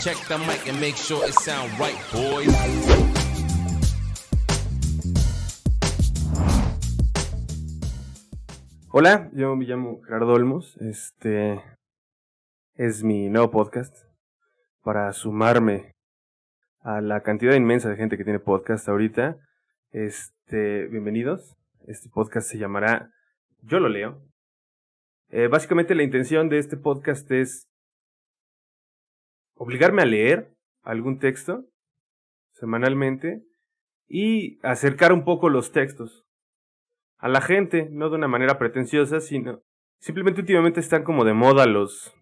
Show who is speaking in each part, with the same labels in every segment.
Speaker 1: Check the mic and make sure it sound right, boys.
Speaker 2: Hola, yo me llamo Gerardo Olmos. Este es mi nuevo podcast para sumarme a la cantidad inmensa de gente que tiene podcast ahorita. Bienvenidos. Este podcast se llamará Yo lo leo. Básicamente la intención de este podcast es obligarme a leer algún texto semanalmente y acercar un poco los textos a la gente, no de una manera pretenciosa, sino simplemente últimamente están como de moda los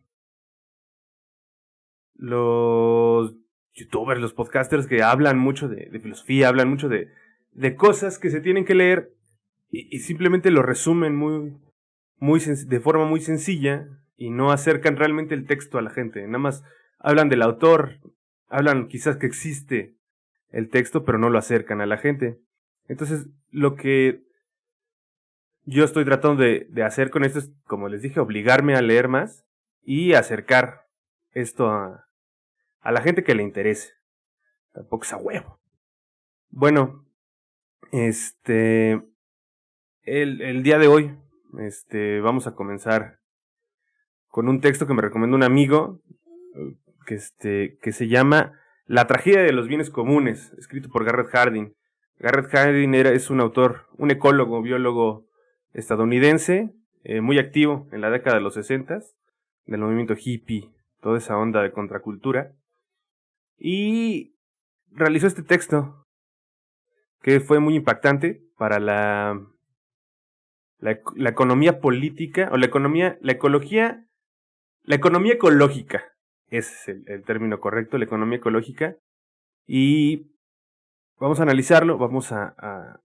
Speaker 2: youtubers, los podcasters que hablan mucho de filosofía, hablan mucho de cosas que se tienen que leer y simplemente lo resumen de forma muy sencilla y no acercan realmente el texto a la gente. Nada más hablan del autor, hablan quizás que existe el texto, pero no lo acercan a la gente. Entonces, lo que yo estoy tratando de hacer con esto es, como les dije, obligarme a leer más y acercar esto a la gente que le interese. Tampoco es a huevo. Bueno, el día de hoy, vamos a comenzar con un texto que me recomendó un amigo, que se llama La tragedia de los bienes comunes, escrito por Garrett Hardin. Garrett Hardin es un autor, un ecólogo, biólogo estadounidense, muy activo en la década de los 60, del movimiento hippie, toda esa onda de contracultura, y realizó este texto que fue muy impactante para la economía política, o la economía ecológica, ese es el término correcto, la economía ecológica, y vamos a analizarlo, vamos a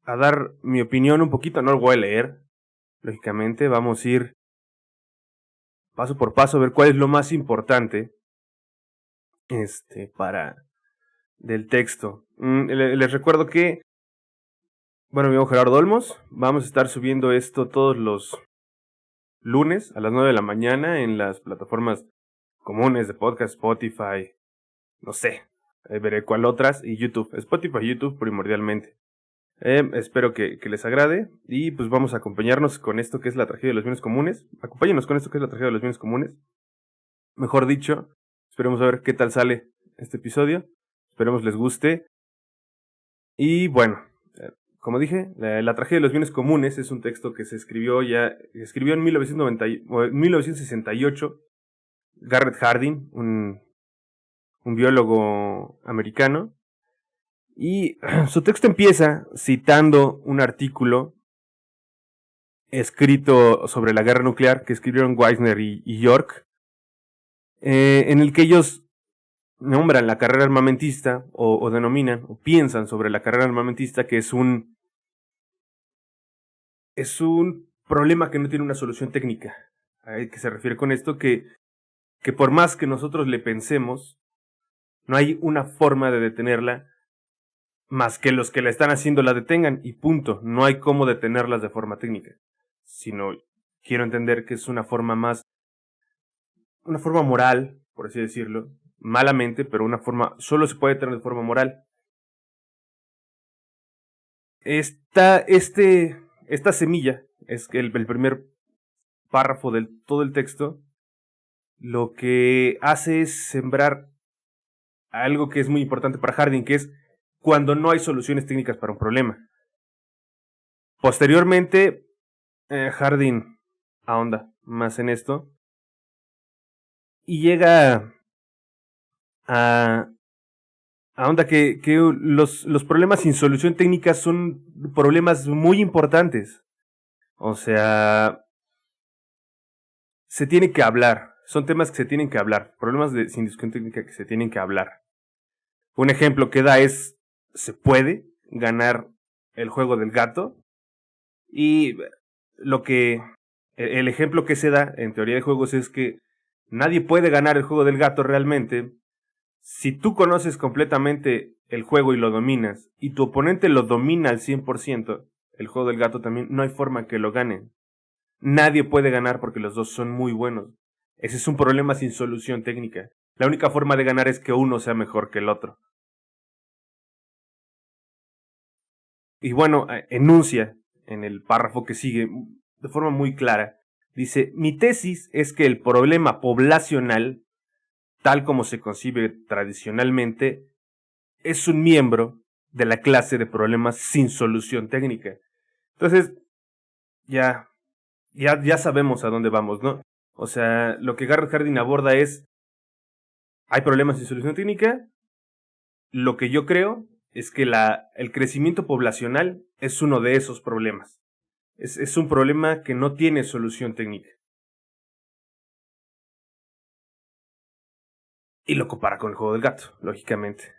Speaker 2: dar mi opinión un poquito, no lo voy a leer, lógicamente, vamos a ir paso por paso a ver cuál es lo más importante del texto. Les recuerdo que, bueno, me llamo Gerardo Olmos, vamos a estar subiendo esto todos los lunes a las 9 de la mañana en las plataformas comunes de podcast, Spotify, no sé, veré cuál otras, y YouTube, Spotify y YouTube primordialmente. Espero que les agrade y pues vamos a acompañarnos con esto que es la tragedia de los bienes comunes. Acompáñenos con esto que es la tragedia de los bienes comunes. Mejor dicho, esperemos a ver qué tal sale este episodio. Esperemos les guste. Y bueno, como dije, la tragedia de los bienes comunes es un texto que se escribió en 1968. Garrett Hardin, un biólogo americano. Y su texto empieza citando un artículo escrito sobre la guerra nuclear que escribieron Wiesner y York, en el que ellos nombran la carrera armamentista o denominan o piensan sobre la carrera armamentista que es un problema que no tiene una solución técnica. ¿A qué se refiere con esto? Que por más que nosotros le pensemos, no hay una forma de detenerla más que los que la están haciendo la detengan y punto. No hay cómo detenerlas de forma técnica, sino quiero entender que es una forma moral, por así decirlo, malamente, pero solo se puede detener de forma moral. Esta semilla es el primer párrafo de todo el texto. Lo que hace es sembrar algo que es muy importante para Hardin, que es cuando no hay soluciones técnicas para un problema. Posteriormente, Hardin ahonda más en esto y llega a onda que los problemas sin solución técnica son problemas muy importantes. O sea, se tiene que hablar. Son temas que se tienen que hablar. Problemas sin solución técnica que se tienen que hablar. Un ejemplo que da es, ¿se puede ganar el juego del gato? Y el ejemplo que se da en teoría de juegos es que nadie puede ganar el juego del gato realmente. Si tú conoces completamente el juego y lo dominas, y tu oponente lo domina al 100%, el juego del gato también, no hay forma que lo ganen. Nadie puede ganar porque los dos son muy buenos. Ese es un problema sin solución técnica. la única forma de ganar es que uno sea mejor que el otro. Y bueno, enuncia en el párrafo que sigue de forma muy clara. Dice, mi tesis es que el problema poblacional, tal como se concibe tradicionalmente, es un miembro de la clase de problemas sin solución técnica. Entonces, ya sabemos a dónde vamos, ¿no? O sea, lo que Garrett Hardin aborda es, hay problemas sin solución técnica. Lo que yo creo es que el crecimiento poblacional es uno de esos problemas. Es un problema que no tiene solución técnica. Y lo compara con el juego del gato, lógicamente.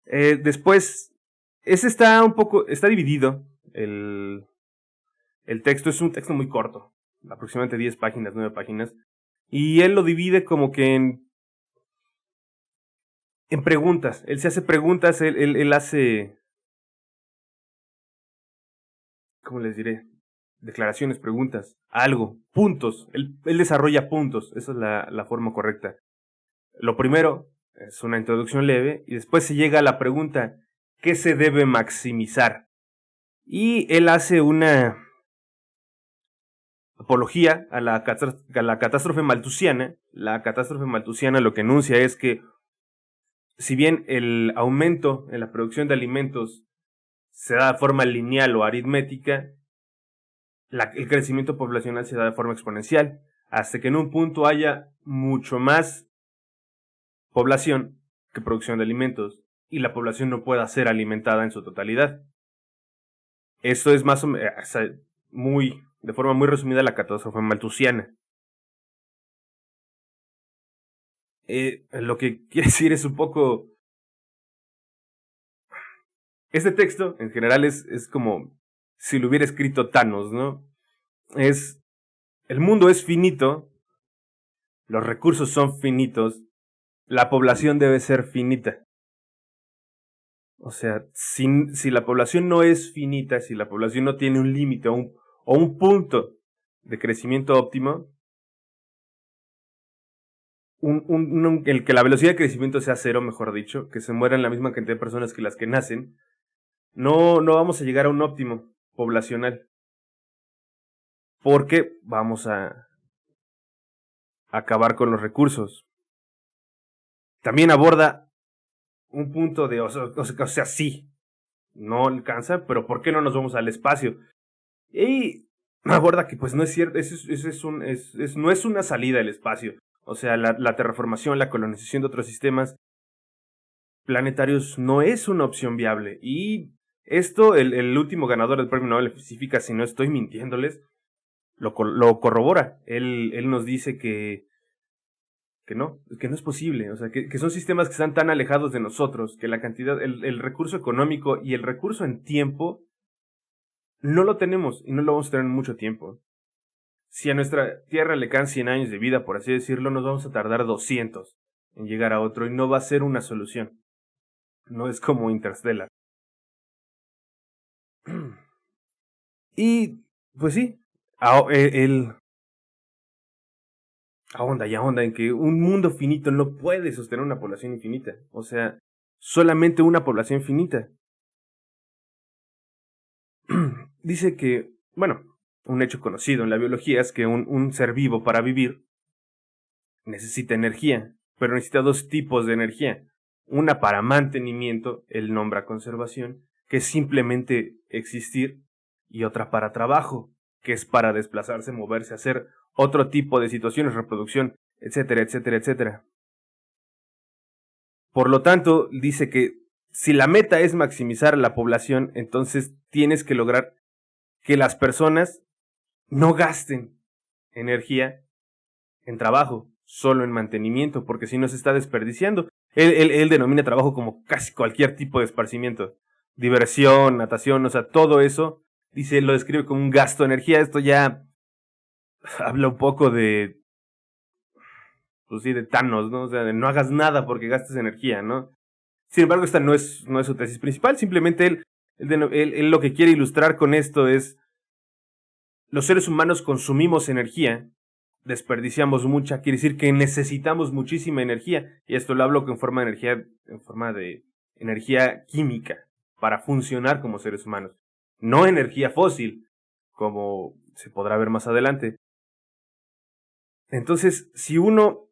Speaker 2: Después, está dividido. El texto es un texto muy corto, aproximadamente 10 páginas, 9 páginas. Y él lo divide como que en preguntas. Él se hace preguntas, él hace, ¿cómo les diré? Declaraciones, preguntas, algo, puntos. Él desarrolla puntos, esa es la forma correcta. Lo primero es una introducción leve y después se llega a la pregunta, ¿qué se debe maximizar? Y él hace una apología a la catástrofe malthusiana. La catástrofe malthusiana lo que enuncia es que si bien el aumento en la producción de alimentos se da de forma lineal o aritmética, el crecimiento poblacional se da de forma exponencial, hasta que en un punto haya mucho más población que producción de alimentos, y la población no pueda ser alimentada en su totalidad. Esto es más o menos, de forma muy resumida, la catástrofe malthusiana. Lo que quiere decir es un poco... Este texto, en general, es como si lo hubiera escrito Thanos, ¿no? El mundo es finito, los recursos son finitos, la población debe ser finita. O sea, si la población no es finita, si la población no tiene un límite o un punto de crecimiento óptimo, el que la velocidad de crecimiento sea cero, mejor dicho, que se mueran la misma cantidad de personas que las que nacen, no vamos a llegar a un óptimo poblacional. Porque vamos a acabar con los recursos. También aborda un punto de, o sea, sí, no alcanza, pero ¿por qué no nos vamos al espacio? Y aborda que pues no es cierto, no es una salida al espacio. O sea, la terraformación, la colonización de otros sistemas planetarios no es una opción viable. Y esto, el último ganador del Premio Nobel de Física, si no estoy mintiéndoles, lo corrobora. Él nos dice que no es posible. O sea, que son sistemas que están tan alejados de nosotros, que la cantidad, el recurso económico y el recurso en tiempo no lo tenemos y no lo vamos a tener en mucho tiempo. Si a nuestra Tierra le quedan 100 años de vida, por así decirlo, nos vamos a tardar 200 en llegar a otro y no va a ser una solución. No es como Interstellar. Y, pues sí, él ahonda en que un mundo finito no puede sostener una población infinita. O sea, solamente una población finita. Dice que, bueno, un hecho conocido en la biología es que un ser vivo para vivir necesita energía, pero necesita dos tipos de energía. Una para mantenimiento, él nombra conservación, que es simplemente existir, y otra para trabajo, que es para desplazarse, moverse, hacer otro tipo de situaciones, reproducción, etcétera, etcétera, etcétera. Por lo tanto, dice que si la meta es maximizar la población, entonces tienes que lograr que las personas no gasten energía en trabajo, solo en mantenimiento, porque si no se está desperdiciando. Él denomina trabajo como casi cualquier tipo de esparcimiento. Diversión, natación, o sea, todo eso, dice, lo describe como un gasto de energía. Esto ya habla un poco de, pues sí, de Thanos, ¿no? O sea, de no hagas nada porque gastes energía, ¿no? Sin embargo, esta no es su tesis principal, simplemente él lo que quiere ilustrar con esto es, los seres humanos consumimos energía desperdiciamos mucha, quiere decir que necesitamos muchísima energía. Y esto lo hablo en forma de energía química para funcionar como seres humanos. No energía fósil, como se podrá ver más adelante. Entonces, si uno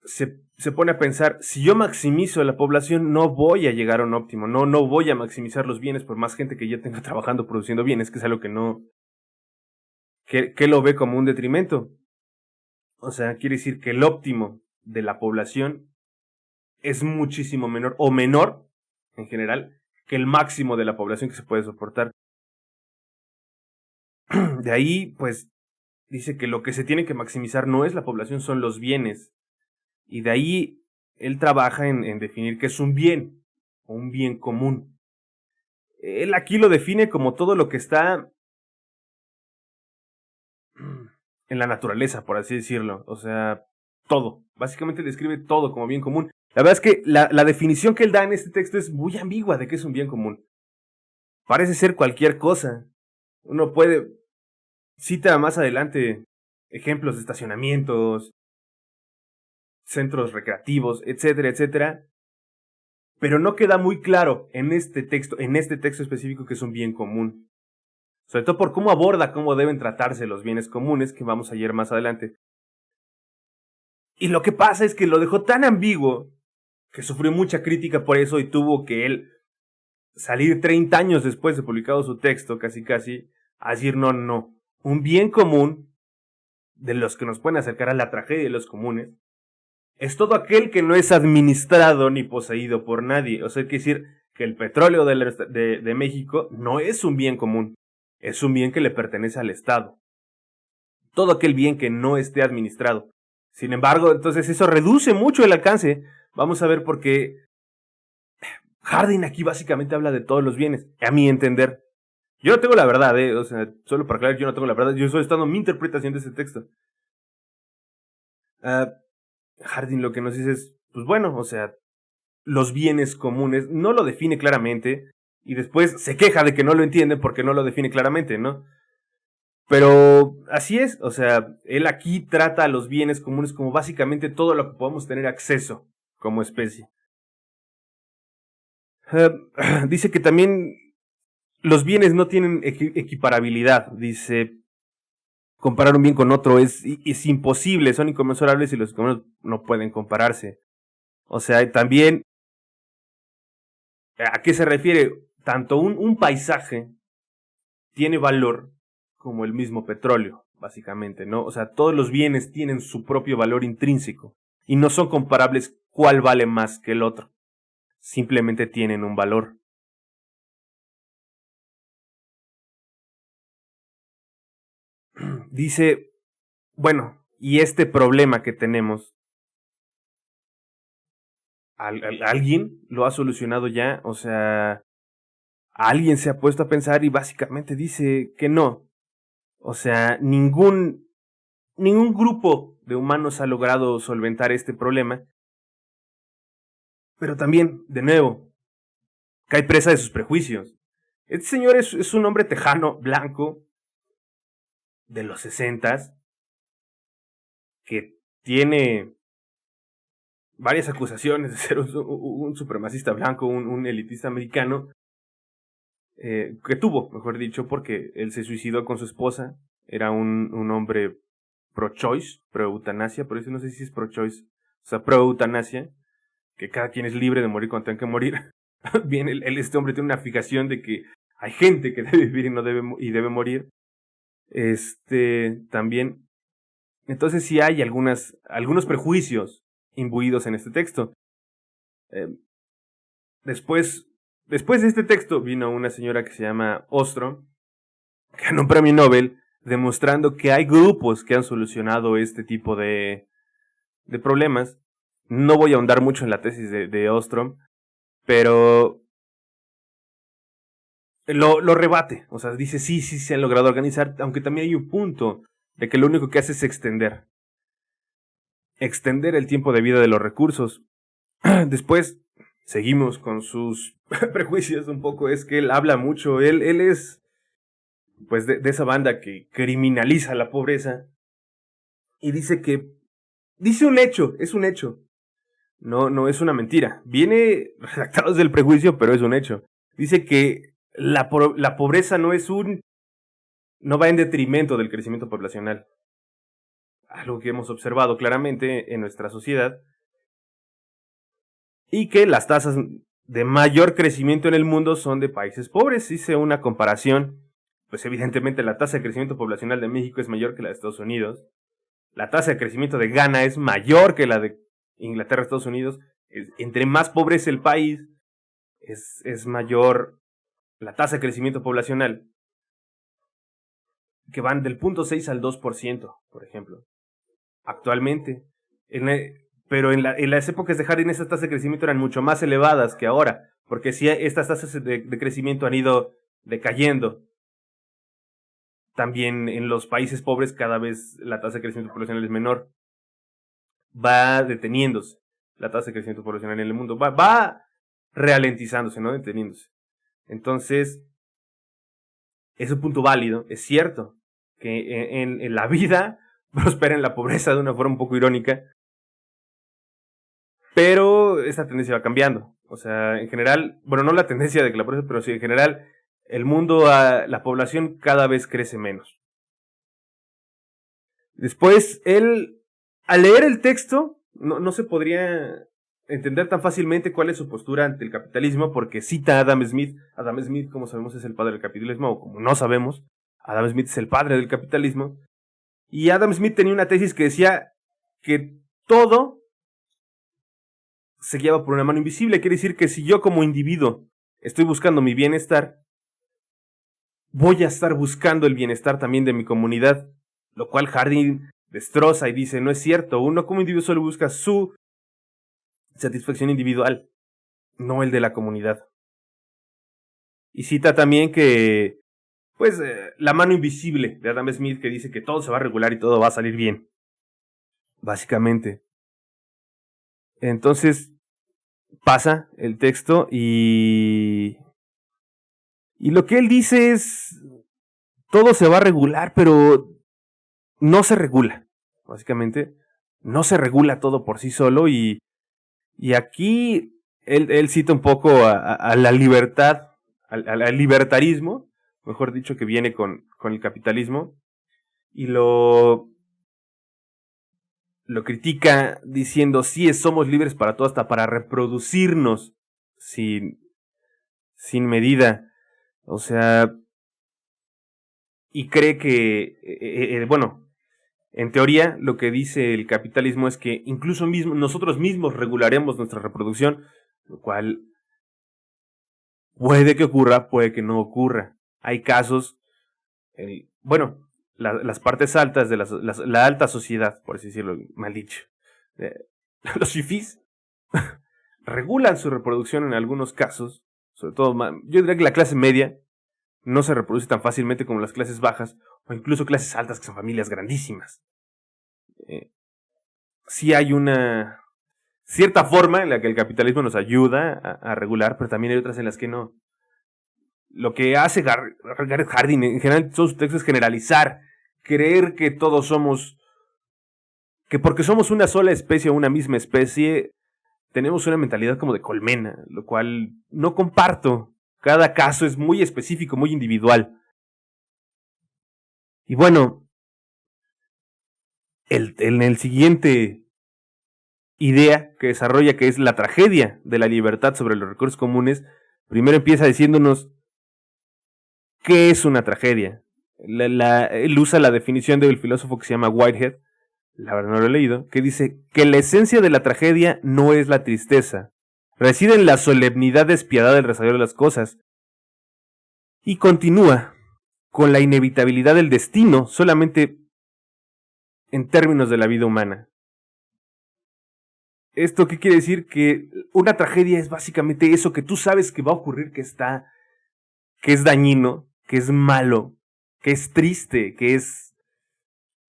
Speaker 2: se pone a pensar, si yo maximizo la población, no voy a llegar a un óptimo, no voy a maximizar los bienes por más gente que ya tenga trabajando, produciendo bienes, que es algo que no, que lo ve como un detrimento. O sea, quiere decir que el óptimo de la población es muchísimo menor, o menor, en general, que el máximo de la población que se puede soportar. De ahí, pues, dice que lo que se tiene que maximizar no es la población, son los bienes. Y de ahí él trabaja en definir qué es un bien, o un bien común. Él aquí lo define como todo lo que está en la naturaleza, por así decirlo. O sea, todo. Básicamente describe todo como bien común. La verdad es que la definición que él da en este texto es muy ambigua de qué es un bien común. Parece ser cualquier cosa. Uno puede... Cita más adelante ejemplos de estacionamientos, centros recreativos, etcétera, etcétera. Pero no queda muy claro en este texto específico, que es un bien común. Sobre todo por cómo aborda cómo deben tratarse los bienes comunes, que vamos a ver más adelante. Y lo que pasa es que lo dejó tan ambiguo que sufrió mucha crítica por eso y tuvo que él salir 30 años después de publicado su texto, casi, a decir no. Un bien común, de los que nos pueden acercar a la tragedia de los comunes, es todo aquel que no es administrado ni poseído por nadie. O sea, hay que decir que el petróleo de México no es un bien común, es un bien que le pertenece al Estado. Todo aquel bien que no esté administrado. Sin embargo, entonces eso reduce mucho el alcance. Vamos a ver por qué Harding aquí básicamente habla de todos los bienes, a mi entender. Yo no tengo la verdad, o sea, solo para aclarar, yo no tengo la verdad, yo estoy dando mi interpretación de ese texto. Harding lo que nos dice es, pues bueno, o sea, los bienes comunes, no lo define claramente, y después se queja de que no lo entiende porque no lo define claramente, ¿no? Pero así es, o sea, él aquí trata a los bienes comunes como básicamente todo lo que podemos tener acceso como especie. Dice que también los bienes no tienen equiparabilidad, dice, comparar un bien con otro es imposible, son inconmensurables y los comunes no pueden compararse. O sea, también, ¿a qué se refiere? Tanto un paisaje tiene valor como el mismo petróleo, básicamente, ¿no? O sea, todos los bienes tienen su propio valor intrínseco y no son comparables cuál vale más que el otro. Simplemente tienen un valor. Dice, bueno, y este problema que tenemos, ¿alguien lo ha solucionado ya? O sea, alguien se ha puesto a pensar y básicamente dice que no. O sea, ningún grupo de humanos ha logrado solventar este problema. Pero también, de nuevo, cae presa de sus prejuicios. Este señor es un hombre tejano, blanco, de los 60s, que tiene varias acusaciones de ser un supremacista blanco, un elitista americano, que tuvo, mejor dicho, porque él se suicidó con su esposa. Era un hombre pro-choice, pro-eutanasia, por eso no sé si es pro-choice, o sea, pro-eutanasia, que cada quien es libre de morir cuando tenga que morir. Bien, este hombre tiene una fijación de que hay gente que debe vivir y debe morir. También, entonces sí hay algunos prejuicios imbuidos en este texto. Después de este texto vino una señora que se llama Ostrom, que ganó un premio Nobel, demostrando que hay grupos que han solucionado este tipo de problemas. No voy a ahondar mucho en la tesis de Ostrom, pero lo rebate. O sea, dice sí se han logrado organizar, aunque también hay un punto de que lo único que hace es extender el tiempo de vida de los recursos. Después seguimos con sus prejuicios un poco. Es que él habla mucho, él es pues de esa banda que criminaliza la pobreza y dice un hecho, es un hecho. No es una mentira. Viene redactado desde el prejuicio, pero es un hecho. Dice que la pobreza no va en detrimento del crecimiento poblacional. Algo que hemos observado claramente en nuestra sociedad. Y que las tasas de mayor crecimiento en el mundo son de países pobres. Hice una comparación. Pues evidentemente la tasa de crecimiento poblacional de México es mayor que la de Estados Unidos. La tasa de crecimiento de Ghana es mayor que la de Inglaterra, Estados Unidos. Entre más pobre es el país, es mayor la tasa de crecimiento poblacional, que van del 0.6 al 2%, por ejemplo. Actualmente. Pero en las épocas de Harding esas tasas de crecimiento eran mucho más elevadas que ahora, porque sí, estas tasas de crecimiento han ido decayendo. También en los países pobres cada vez la tasa de crecimiento poblacional es menor. Va deteniéndose la tasa de crecimiento poblacional en el mundo. Va ralentizándose, no deteniéndose. Entonces, es un punto válido. Es cierto que en la vida prospera en la pobreza de una forma un poco irónica. Pero esta tendencia va cambiando. O sea, en general, bueno, no la tendencia de que la pobreza, pero sí, en general, el mundo, la población cada vez crece menos. Después, al leer el texto, no se podría entender tan fácilmente cuál es su postura ante el capitalismo, porque cita a Adam Smith. Adam Smith, como sabemos, es el padre del capitalismo, o como no sabemos, Adam Smith es el padre del capitalismo. Y Adam Smith tenía una tesis que decía que todo se guiaba por una mano invisible. Quiere decir que si yo como individuo estoy buscando mi bienestar, voy a estar buscando el bienestar también de mi comunidad, lo cual Harding destroza y dice, no es cierto, uno como individuo solo busca su satisfacción individual, no el de la comunidad. Y cita también que, pues, la mano invisible de Adam Smith, que dice que todo se va a regular y todo va a salir bien, básicamente. Entonces, pasa el texto y lo que él dice es, todo se va a regular, pero no se regula, básicamente. No se regula todo por sí solo y aquí él cita un poco a la libertad, al libertarismo, mejor dicho, que viene con el capitalismo, y lo critica diciendo, sí, somos libres para todo, hasta para reproducirnos sin medida. O sea, y cree que, bueno, en teoría, lo que dice el capitalismo es que incluso nosotros mismos regularemos nuestra reproducción, lo cual puede que ocurra, puede que no ocurra. Hay casos, bueno, las partes altas de la alta sociedad, por así decirlo, mal dicho, los fifís regulan su reproducción en algunos casos, sobre todo, yo diría que la clase media no se reproduce tan fácilmente como las clases bajas, o incluso clases altas que son familias grandísimas. Sí hay una cierta forma en la que el capitalismo nos ayuda a regular, pero también hay otras en las que no. Lo que hace Garrett Hardin en general todos sus textos es generalizar, creer que todos somos, que porque somos una sola especie o una misma especie, tenemos una mentalidad como de colmena, lo cual no comparto. Cada caso es muy específico, muy individual. Y bueno, en el siguiente idea que desarrolla, que es la tragedia de la libertad sobre los recursos comunes, primero empieza diciéndonos qué es una tragedia. Él usa la definición del filósofo que se llama Whitehead, la verdad no lo he leído, que dice que la esencia de la tragedia no es la tristeza, reside en la solemnidad despiadada del resabiar de las cosas. Y continúa con la inevitabilidad del destino solamente en términos de la vida humana. ¿Esto qué quiere decir? Que una tragedia es básicamente eso que tú sabes que va a ocurrir, que es dañino, que es malo, que es triste, que es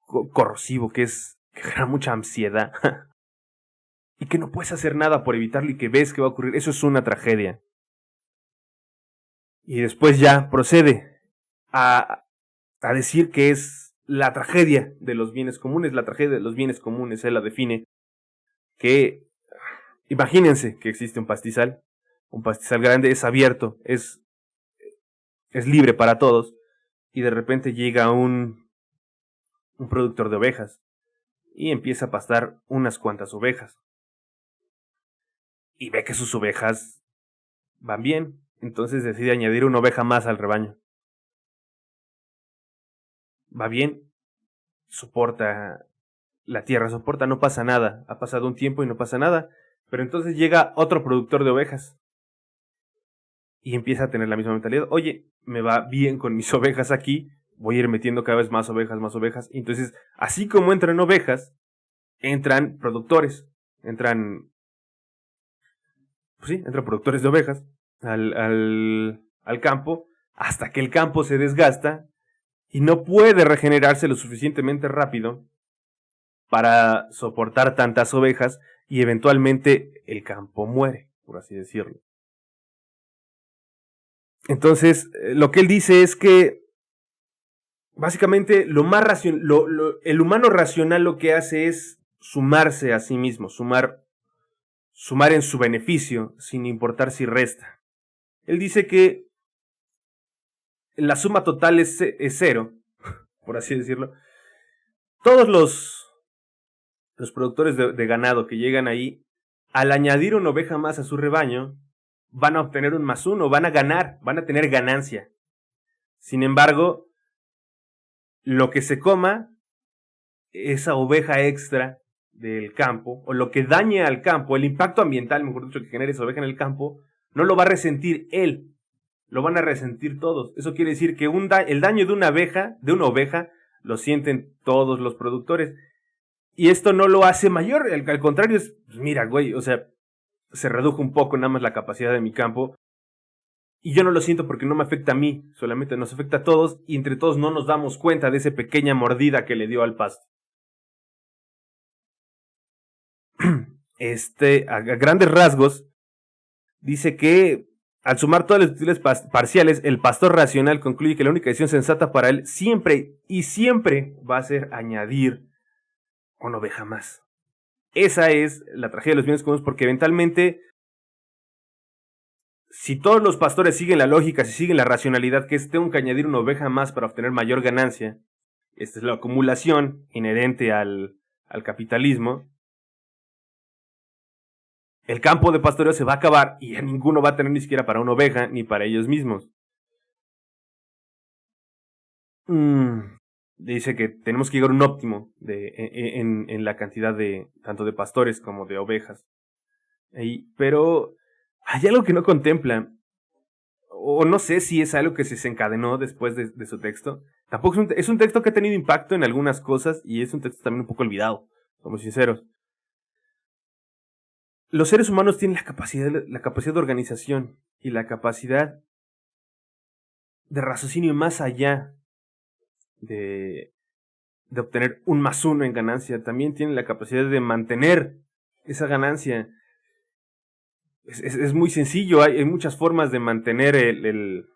Speaker 2: corrosivo, que genera mucha ansiedad y que no puedes hacer nada por evitarlo y que ves que va a ocurrir. Eso es una tragedia. Y después ya procede a decir que es la tragedia de los bienes comunes. La tragedia de los bienes comunes, él la define, que imagínense que existe un pastizal grande, es abierto, es libre para todos, y de repente llega un productor de ovejas y empieza a pastar unas cuantas ovejas. Y ve que sus ovejas van bien, entonces decide añadir una oveja más al rebaño. Va bien, soporta la tierra, no pasa nada. Ha pasado un tiempo y no pasa nada. Pero entonces llega otro productor de ovejas y empieza a tener la misma mentalidad. Oye, me va bien con mis ovejas aquí, voy a ir metiendo cada vez más ovejas. Y entonces, así como entran ovejas, entran productores. Entran productores de ovejas al campo, hasta que el campo se desgasta y no puede regenerarse lo suficientemente rápido para soportar tantas ovejas, y eventualmente el campo muere, por así decirlo. Entonces, lo que él dice es que básicamente el humano racional lo que hace es sumarse a sí mismo, sumar en su beneficio, sin importar si resta. Él dice que la suma total es cero, por así decirlo. Todos los productores de ganado que llegan ahí, al añadir una oveja más a su rebaño, van a obtener un +1, van a ganar, van a tener ganancia. Sin embargo, lo que se coma, esa oveja extra del campo, o lo que dañe al campo, el impacto ambiental, mejor dicho, que genere esa oveja en el campo, no lo va a resentir él, lo van a resentir todos. Eso quiere decir que el daño de una oveja, lo sienten todos los productores. Y esto no lo hace mayor, al contrario, es, mira, güey, o sea, se redujo un poco nada más la capacidad de mi campo, y yo no lo siento porque no me afecta a mí, solamente nos afecta a todos, y entre todos no nos damos cuenta de esa pequeña mordida que le dio al pasto. A grandes rasgos, dice que al sumar todas las utilidades parciales, el pastor racional concluye que la única decisión sensata para él siempre va a ser añadir una oveja más. Esa es la tragedia de los bienes comunes, porque eventualmente, si todos los pastores siguen la lógica, si siguen la racionalidad, que es tengo que añadir una oveja más para obtener mayor ganancia, esta es la acumulación inherente al capitalismo, el campo de pastoreo se va a acabar y a ninguno va a tener ni siquiera para una oveja ni para ellos mismos. Dice que tenemos que llegar a un óptimo en la cantidad de tanto de pastores como de ovejas. Pero hay algo que no contempla, o no sé si es algo que se desencadenó después de su texto. Tampoco es un texto que ha tenido impacto en algunas cosas, y es un texto también un poco olvidado, somos sinceros. Los seres humanos tienen la capacidad de organización y la capacidad de raciocinio más allá de obtener un +1 en ganancia. También tienen la capacidad de mantener esa ganancia. Es muy sencillo, hay muchas formas de mantener el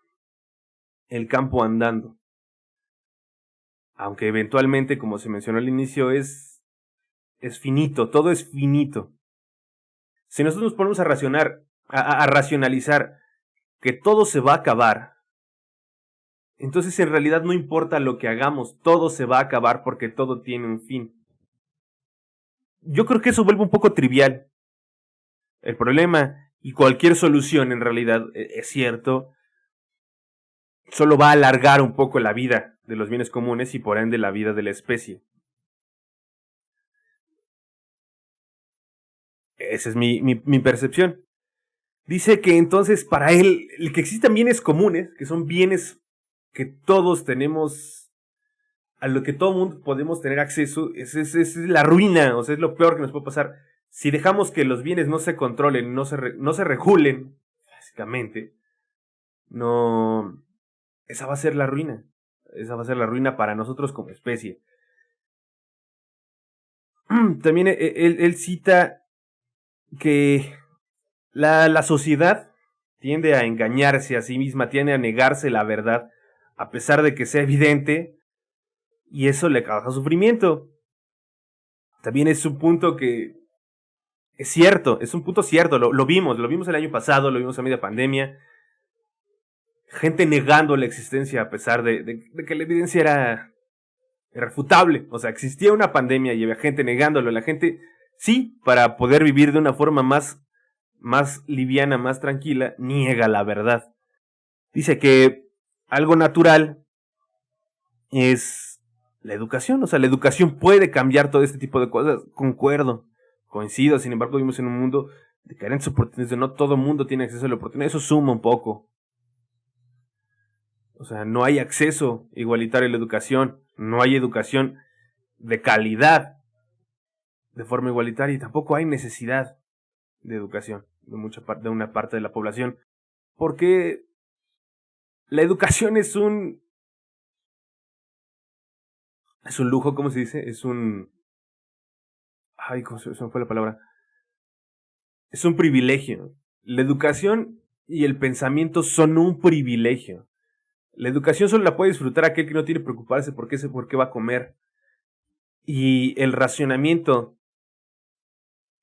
Speaker 2: campo andando. Aunque eventualmente, como se mencionó al inicio, es finito, todo es finito. Si nosotros nos ponemos a racionalizar que todo se va a acabar, entonces en realidad no importa lo que hagamos, todo se va a acabar porque todo tiene un fin. Yo creo que eso vuelve un poco trivial el problema, y cualquier solución en realidad, es cierto, solo va a alargar un poco la vida de los bienes comunes y por ende la vida de la especie. Esa es mi percepción. Dice que entonces para él, el que existen bienes comunes, que son bienes que todos tenemos, a lo que todo mundo podemos tener acceso, es la ruina, o sea, es lo peor que nos puede pasar. Si dejamos que los bienes no se controlen, no se regulen, básicamente, esa va a ser la ruina. Esa va a ser la ruina para nosotros como especie. También él cita que la sociedad tiende a engañarse a sí misma, tiende a negarse la verdad, a pesar de que sea evidente, y eso le causa sufrimiento. También es un punto que es cierto, es un punto cierto, lo vimos el año pasado, lo vimos a media pandemia. Gente negando la existencia a pesar de que la evidencia era irrefutable. O sea, existía una pandemia y había gente negándolo. La gente, sí, para poder vivir de una forma más liviana, más tranquila, niega la verdad. Dice que algo natural es la educación. O sea, la educación puede cambiar todo este tipo de cosas. Concuerdo, coincido. Sin embargo, vivimos en un mundo de carentes oportunidades. No todo el mundo tiene acceso a la oportunidad. Eso suma un poco. O sea, no hay acceso igualitario a la educación. No hay educación de calidad de forma igualitaria. Y tampoco hay necesidad de educación de una parte de la población. Porque la educación es un lujo, ¿cómo se dice? ¿Cómo se me fue la palabra? Es un privilegio. La educación y el pensamiento son un privilegio. La educación solo la puede disfrutar aquel que no tiene que preocuparse por qué va a comer. Y el racionamiento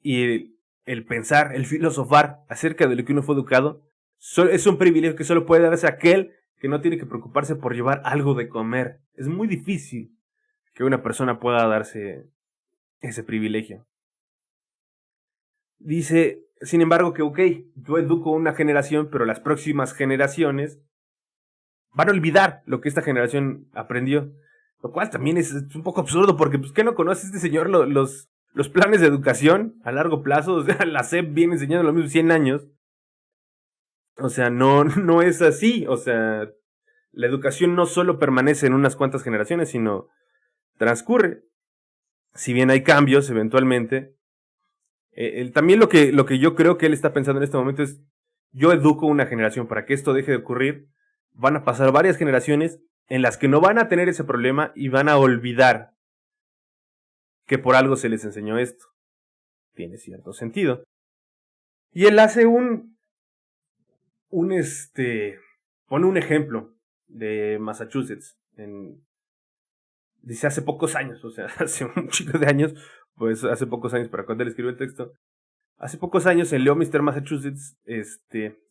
Speaker 2: y el pensar, el filosofar acerca de lo que uno fue educado, es un privilegio que solo puede darse a aquel que no tiene que preocuparse por llevar algo de comer. Es muy difícil que una persona pueda darse ese privilegio. Dice, sin embargo, que yo educo una generación, pero las próximas generaciones van a olvidar lo que esta generación aprendió. Lo cual también es un poco absurdo, porque pues, ¿qué no conoce este señor los planes de educación a largo plazo? O sea, la SEP viene enseñando lo mismo 100 años. O sea, no es así. O sea, la educación no solo permanece en unas cuantas generaciones, sino transcurre. Si bien hay cambios eventualmente, también lo que yo creo que él está pensando en este momento es, yo educo una generación para que esto deje de ocurrir. Van a pasar varias generaciones en las que no van a tener ese problema y van a olvidar que por algo se les enseñó esto. Tiene cierto sentido. Y él hace pone un ejemplo de Massachusetts. Dice hace pocos años, o sea, hace un chico de años, pues hace pocos años para cuando él escribió el texto. Hace pocos años en Leominster, Massachusetts,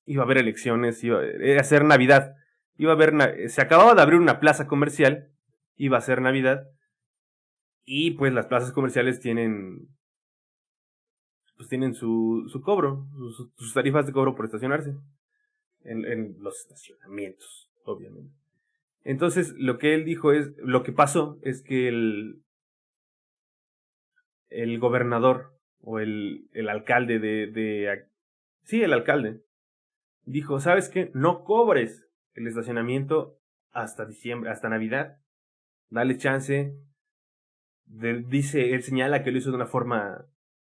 Speaker 2: iba a haber elecciones, iba a ser Navidad. Se acababa de abrir una plaza comercial, iba a ser Navidad, y pues las plazas comerciales tienen su cobro, sus tarifas de cobro por estacionarse, en los estacionamientos, obviamente. Entonces, lo que pasó es que el gobernador, o el alcalde sí, el alcalde, dijo, ¿sabes qué? No cobres el estacionamiento hasta diciembre, hasta Navidad. Dale chance. Él señala que lo hizo de una forma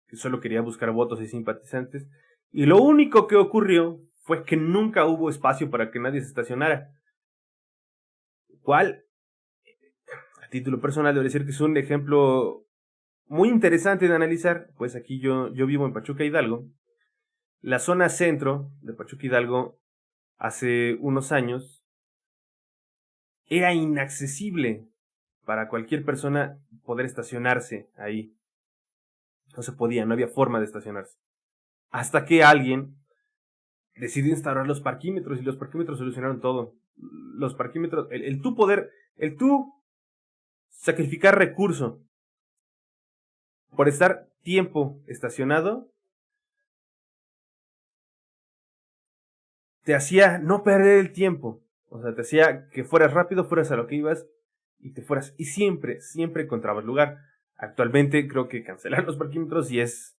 Speaker 2: que solo quería buscar votos y simpatizantes. Y lo único que ocurrió fue que nunca hubo espacio para que nadie se estacionara. Cual, a título personal, debo decir que es un ejemplo muy interesante de analizar. Pues aquí yo vivo en Pachuca, Hidalgo. La zona centro de Pachuca, Hidalgo, hace unos años, era inaccesible para cualquier persona poder estacionarse ahí. No se podía, no había forma de estacionarse. Hasta que alguien decidió instaurar los parquímetros, y los parquímetros solucionaron todo. Los parquímetros, el tú sacrificar recurso por estar tiempo estacionado, te hacía no perder el tiempo. O sea, te hacía que fueras rápido, fueras a lo que ibas y te fueras. Y siempre encontrabas lugar. Actualmente creo que cancelaron los parquímetros y es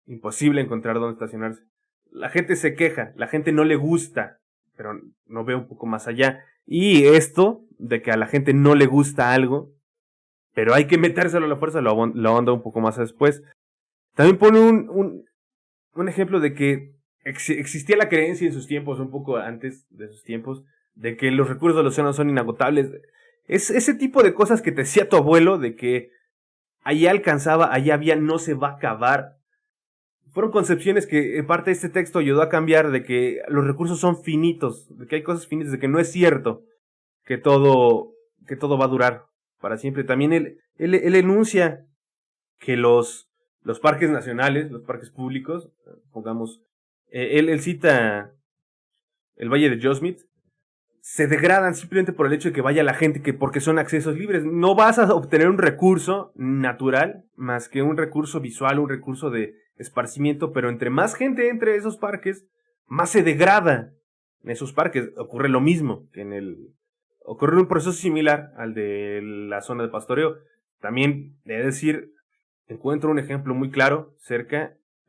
Speaker 2: imposible encontrar dónde estacionarse. La gente se queja, la gente no le gusta, pero no ve un poco más allá. Y esto de que a la gente no le gusta algo, pero hay que metérselo a la fuerza, lo ahonda un poco más después. También pone un ejemplo de que existía la creencia en sus tiempos, un poco antes de sus tiempos, de que los recursos del océano son inagotables. Es ese tipo de cosas que te decía tu abuelo, de que allá alcanzaba, allá había, no se va a acabar. Fueron concepciones que en parte este texto ayudó a cambiar, de que los recursos son finitos, de que hay cosas finitas, de que no es cierto que todo va a durar. para siempre. También él enuncia que los parques nacionales, los parques públicos, pongamos, él cita el Valle de Yosemite, se degradan simplemente por el hecho de que vaya la gente, que porque son accesos libres. No vas a obtener un recurso natural más que un recurso visual, un recurso de esparcimiento, pero entre más gente entre a esos parques, más se degrada en esos parques. Ocurre lo mismo que ocurre un proceso similar al de la zona de pastoreo. También, de decir, encuentro un ejemplo muy claro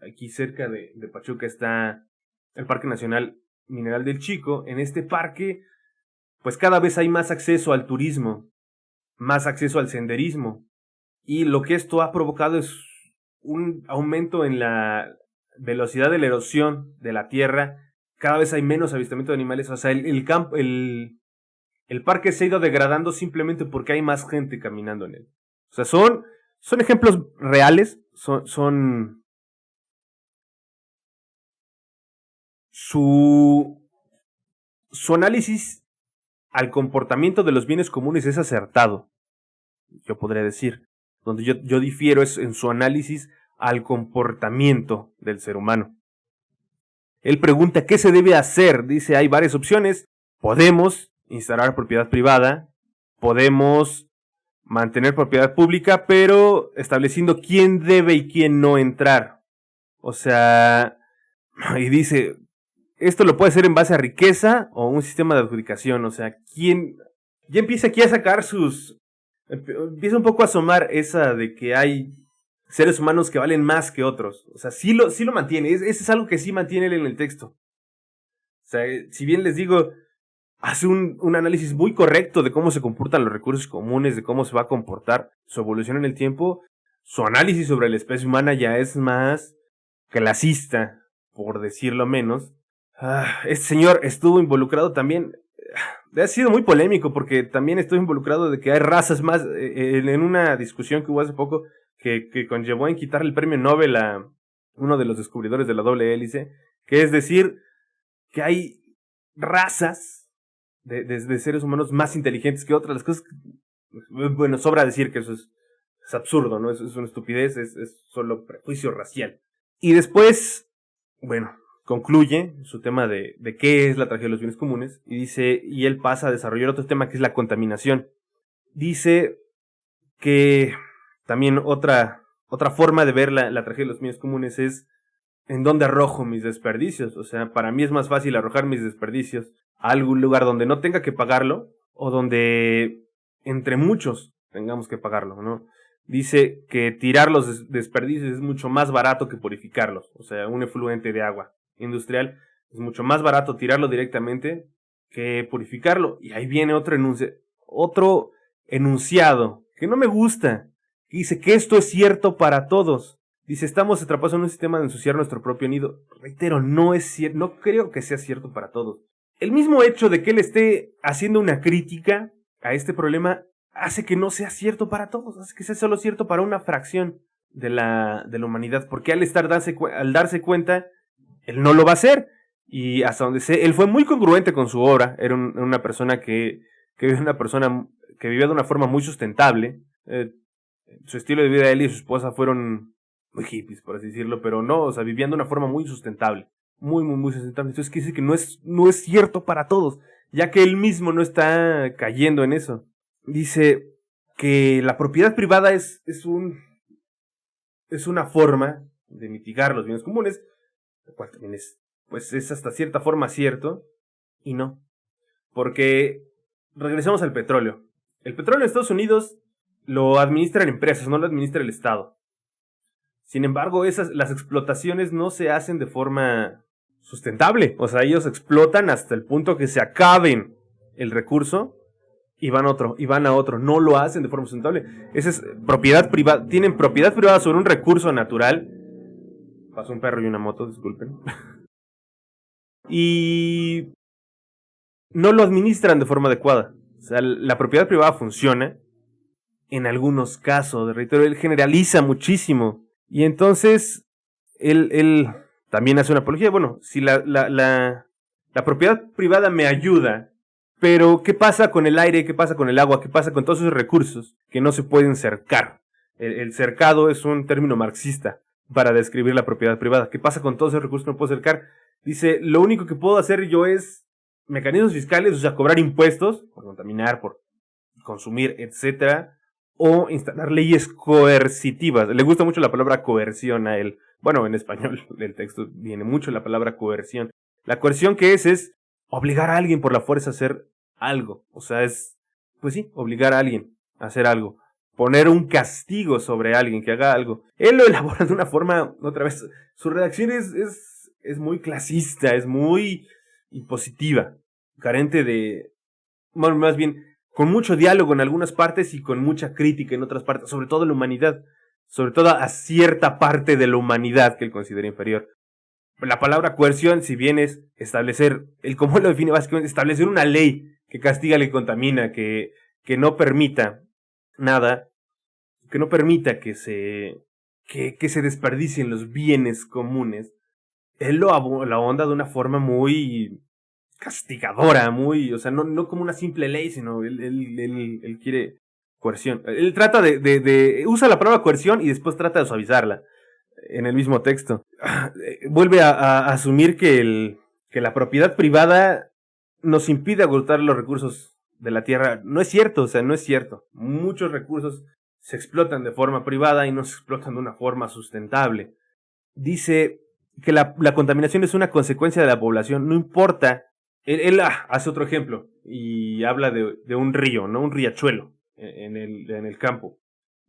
Speaker 2: aquí cerca de Pachuca está el Parque Nacional Mineral del Chico. En este parque, pues cada vez hay más acceso al turismo, más acceso al senderismo, y lo que esto ha provocado es un aumento en la velocidad de la erosión de la tierra. Cada vez hay menos avistamiento de animales. O sea, el parque se ha ido degradando simplemente porque hay más gente caminando en él. O sea, son ejemplos reales, su análisis al comportamiento de los bienes comunes es acertado, yo podría decir. Donde yo difiero es en su análisis al comportamiento del ser humano. Él pregunta qué se debe hacer. Dice, hay varias opciones. Podemos instalar propiedad privada, podemos mantener propiedad pública, pero estableciendo quién debe y quién no entrar. O sea, y dice, esto lo puede hacer en base a riqueza o un sistema de adjudicación. O sea, ¿quién? Ya empieza aquí a sacar empieza un poco a asomar esa de que hay seres humanos que valen más que otros. O sea, sí lo mantiene. Ese es algo que sí mantiene él en el texto. O sea, si bien les digo, hace un análisis muy correcto de cómo se comportan los recursos comunes, de cómo se va a comportar su evolución en el tiempo, su análisis sobre la especie humana ya es más clasista, por decirlo menos. Este señor estuvo involucrado también, ha sido muy polémico porque también estuvo involucrado de que hay razas más, en una discusión que hubo hace poco que conllevó en quitarle el premio Nobel a uno de los descubridores de la doble hélice, que es decir, que hay razas de seres humanos más inteligentes que otras. Las cosas, bueno, sobra decir que eso es absurdo, ¿no? Es una estupidez, es solo prejuicio racial. Y después, bueno, concluye su tema de qué es la tragedia de los bienes comunes, y dice, y él pasa a desarrollar otro tema que es la contaminación. Dice que también otra forma de ver la tragedia de los bienes comunes es en dónde arrojo mis desperdicios. O sea, para mí es más fácil arrojar mis desperdicios a algún lugar donde no tenga que pagarlo, o donde entre muchos tengamos que pagarlo, ¿no? Dice que tirar los desperdicios es mucho más barato que purificarlos. O sea, un efluente de agua industrial es mucho más barato tirarlo directamente que purificarlo. Y ahí viene otro enunciado que no me gusta, que dice que esto es cierto para todos. Dice, estamos atrapados en un sistema de ensuciar nuestro propio nido. Reitero, no es cierto, no creo que sea cierto para todos. El mismo hecho de que él esté haciendo una crítica a este problema hace que no sea cierto para todos, hace que sea solo cierto para una fracción de la humanidad, porque al darse cuenta, él no lo va a hacer. Y hasta donde sé, él fue muy congruente con su obra. Era una persona que vivía de una forma muy sustentable. Su estilo de vida, él y su esposa fueron muy hippies, por así decirlo, pero no, o sea, vivían de una forma muy sustentable. Muy, muy, muy sustentable. Entonces quiere decir que no es cierto para todos, ya que él mismo no está cayendo en eso. Dice que la propiedad privada es una forma de mitigar los bienes comunes, lo cual también es hasta cierta forma cierto, y no. Porque regresamos al petróleo. El petróleo en Estados Unidos lo administran empresas, no lo administra el Estado. Sin embargo, las explotaciones no se hacen de forma sustentable. O sea, ellos explotan hasta el punto que se acaben el recurso y van a otro. No lo hacen de forma sustentable. Esa es propiedad privada. Tienen propiedad privada sobre un recurso natural. Pasó un perro y una moto, disculpen. Y no lo administran de forma adecuada. O sea, la propiedad privada funciona en algunos casos. Reitero, él generaliza muchísimo. Y entonces, él también hace una apología. Bueno, si la propiedad privada me ayuda Pero, ¿qué pasa con el aire? ¿Qué pasa con el agua? ¿Qué pasa con todos esos recursos que no se pueden cercar? El cercado es un término marxista para describir la propiedad privada. ¿Qué pasa con todos esos recursos que no puedo cercar? Dice, lo único que puedo hacer yo es mecanismos fiscales, o sea, cobrar impuestos por contaminar, por consumir, etcétera, o instalar leyes coercitivas. Le gusta mucho la palabra coerción a él. Bueno, en español el texto viene mucho la palabra coerción. La coerción que es obligar a alguien por la fuerza a hacer algo. O sea, es, pues sí, obligar a alguien a hacer algo. Poner un castigo sobre alguien que haga algo. Él lo elabora de una forma, otra vez, su redacción es muy clasista, es muy impositiva, carente de, bueno, más bien, con mucho diálogo en algunas partes y con mucha crítica en otras partes, sobre todo la humanidad, sobre todo a cierta parte de la humanidad que él considera inferior. La palabra coerción, si bien es establecer, el cómo lo define básicamente, establecer una ley que castiga al que contamina, que no permita nada, que no permita que se desperdicien los bienes comunes. Él lo ahonda de una forma muy castigadora, muy, o sea, no como una simple ley, sino él quiere coerción. Él trata usa la palabra coerción y después trata de suavizarla en el mismo texto. Vuelve a asumir que la propiedad privada nos impide agotar los recursos de la tierra. No es cierto, o sea, no es cierto. Muchos recursos se explotan de forma privada y no se explotan de una forma sustentable. Dice que la contaminación es una consecuencia de la población, no importa. Él hace otro ejemplo y habla de un río, ¿no? Un riachuelo en el campo.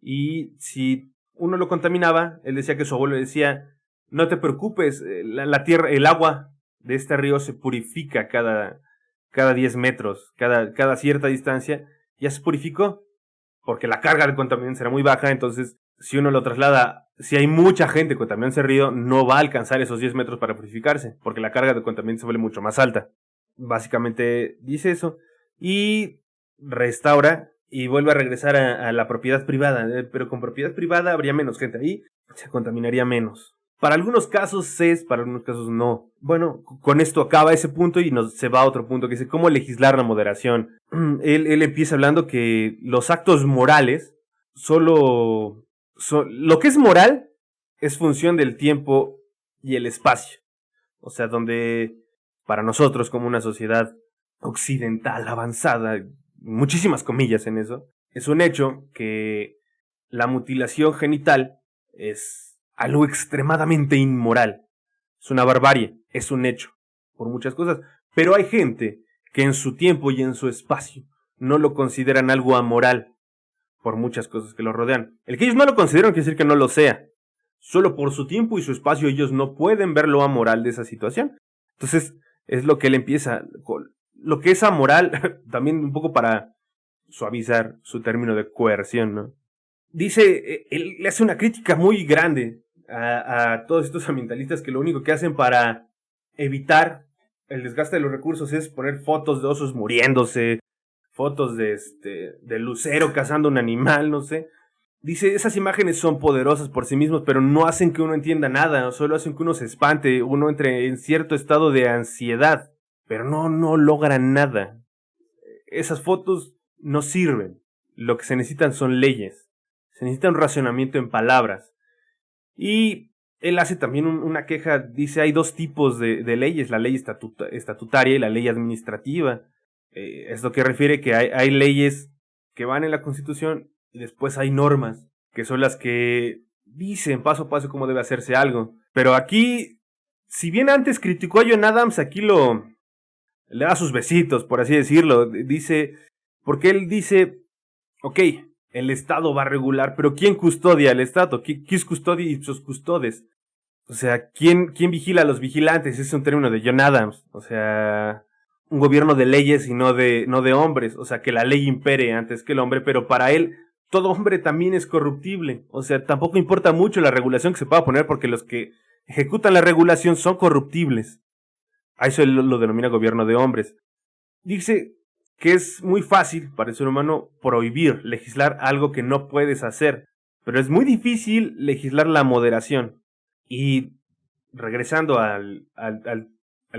Speaker 2: Y si uno lo contaminaba, él decía que su abuelo le decía, no te preocupes, la tierra, el agua de este río se purifica cada 10 metros, cada cierta distancia, ya se purificó, porque la carga de contaminación será muy baja, entonces si uno lo traslada, si hay mucha gente contaminando ese río, no va a alcanzar esos 10 metros para purificarse, porque la carga de contaminación se vuelve mucho más alta. Básicamente dice eso, y restaura y vuelve a regresar a la propiedad privada, pero con propiedad privada habría menos gente ahí, se contaminaría menos. Para algunos casos es, para algunos casos no. Bueno, con esto acaba ese punto y se va a otro punto que dice cómo legislar la moderación. Él empieza hablando que los actos morales solo lo que es moral es función del tiempo y el espacio. O sea, donde para nosotros como una sociedad occidental avanzada, muchísimas comillas en eso, es un hecho que la mutilación genital es algo extremadamente inmoral. Es una barbarie, es un hecho, por muchas cosas. Pero hay gente que en su tiempo y en su espacio no lo consideran algo amoral, por muchas cosas que lo rodean. El que ellos no lo consideran quiere decir que no lo sea. Solo por su tiempo y su espacio ellos no pueden ver lo amoral de esa situación. Entonces, es lo que él empieza, lo que es amoral, también un poco para suavizar su término de coerción, ¿no? Dice, él le hace una crítica muy grande a todos estos ambientalistas que lo único que hacen para evitar el desgaste de los recursos es poner fotos de osos muriéndose, fotos de lucero cazando un animal, no sé. Dice, esas imágenes son poderosas por sí mismos, pero no hacen que uno entienda nada, solo hacen que uno se espante, uno entre en cierto estado de ansiedad, pero no logran nada. Esas fotos no sirven. Lo que se necesitan son leyes. Se necesita un racionamiento en palabras. Y él hace también una queja, dice, hay dos tipos de leyes, la ley estatutaria y la ley administrativa. Es lo que refiere que hay leyes que van en la Constitución y después hay normas que son las que dicen paso a paso cómo debe hacerse algo. Pero aquí, si bien antes criticó a John Adams, aquí le da sus besitos, por así decirlo. Dice, porque él dice, ok, el Estado va a regular, pero ¿quién custodia al Estado? ¿Quién custodia y sus custodes? O sea, ¿quién vigila a los vigilantes? Ese es un término de John Adams. O sea, un gobierno de leyes y no de hombres. O sea, que la ley impere antes que el hombre, pero para él todo hombre también es corruptible. O sea, tampoco importa mucho la regulación que se pueda poner porque los que ejecutan la regulación son corruptibles. A eso él lo denomina gobierno de hombres. Dice que es muy fácil para el ser humano prohibir, legislar algo que no puedes hacer, pero es muy difícil legislar la moderación. Y regresando al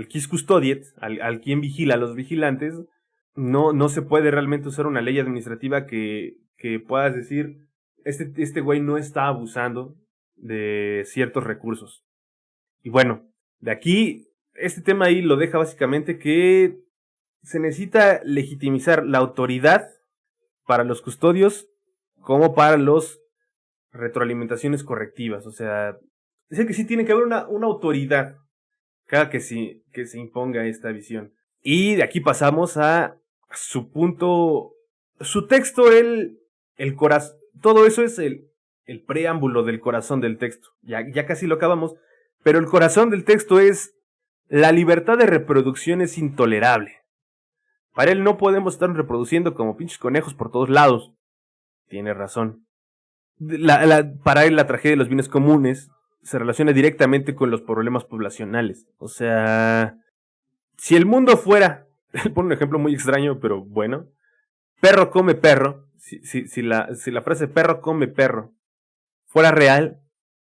Speaker 2: quis custodiet, al quien vigila a los vigilantes, no se puede realmente usar una ley administrativa que puedas decir, este güey no está abusando de ciertos recursos. Y bueno, de aquí, este tema ahí lo deja básicamente que se necesita legitimizar la autoridad para los custodios como para los retroalimentaciones correctivas. O sea, dice que sí tiene que haber una autoridad cada que se imponga esta visión. Y de aquí pasamos a su punto, su texto, el corazón, todo eso es el preámbulo del corazón del texto. Ya casi lo acabamos, pero el corazón del texto es: la libertad de reproducción es intolerable. Para él no podemos estar reproduciendo como pinches conejos por todos lados. Tiene razón. Para él la tragedia de los bienes comunes se relaciona directamente con los problemas poblacionales. O sea, si el mundo fuera, él pone un ejemplo muy extraño, pero bueno, perro come perro, si la frase perro come perro fuera real,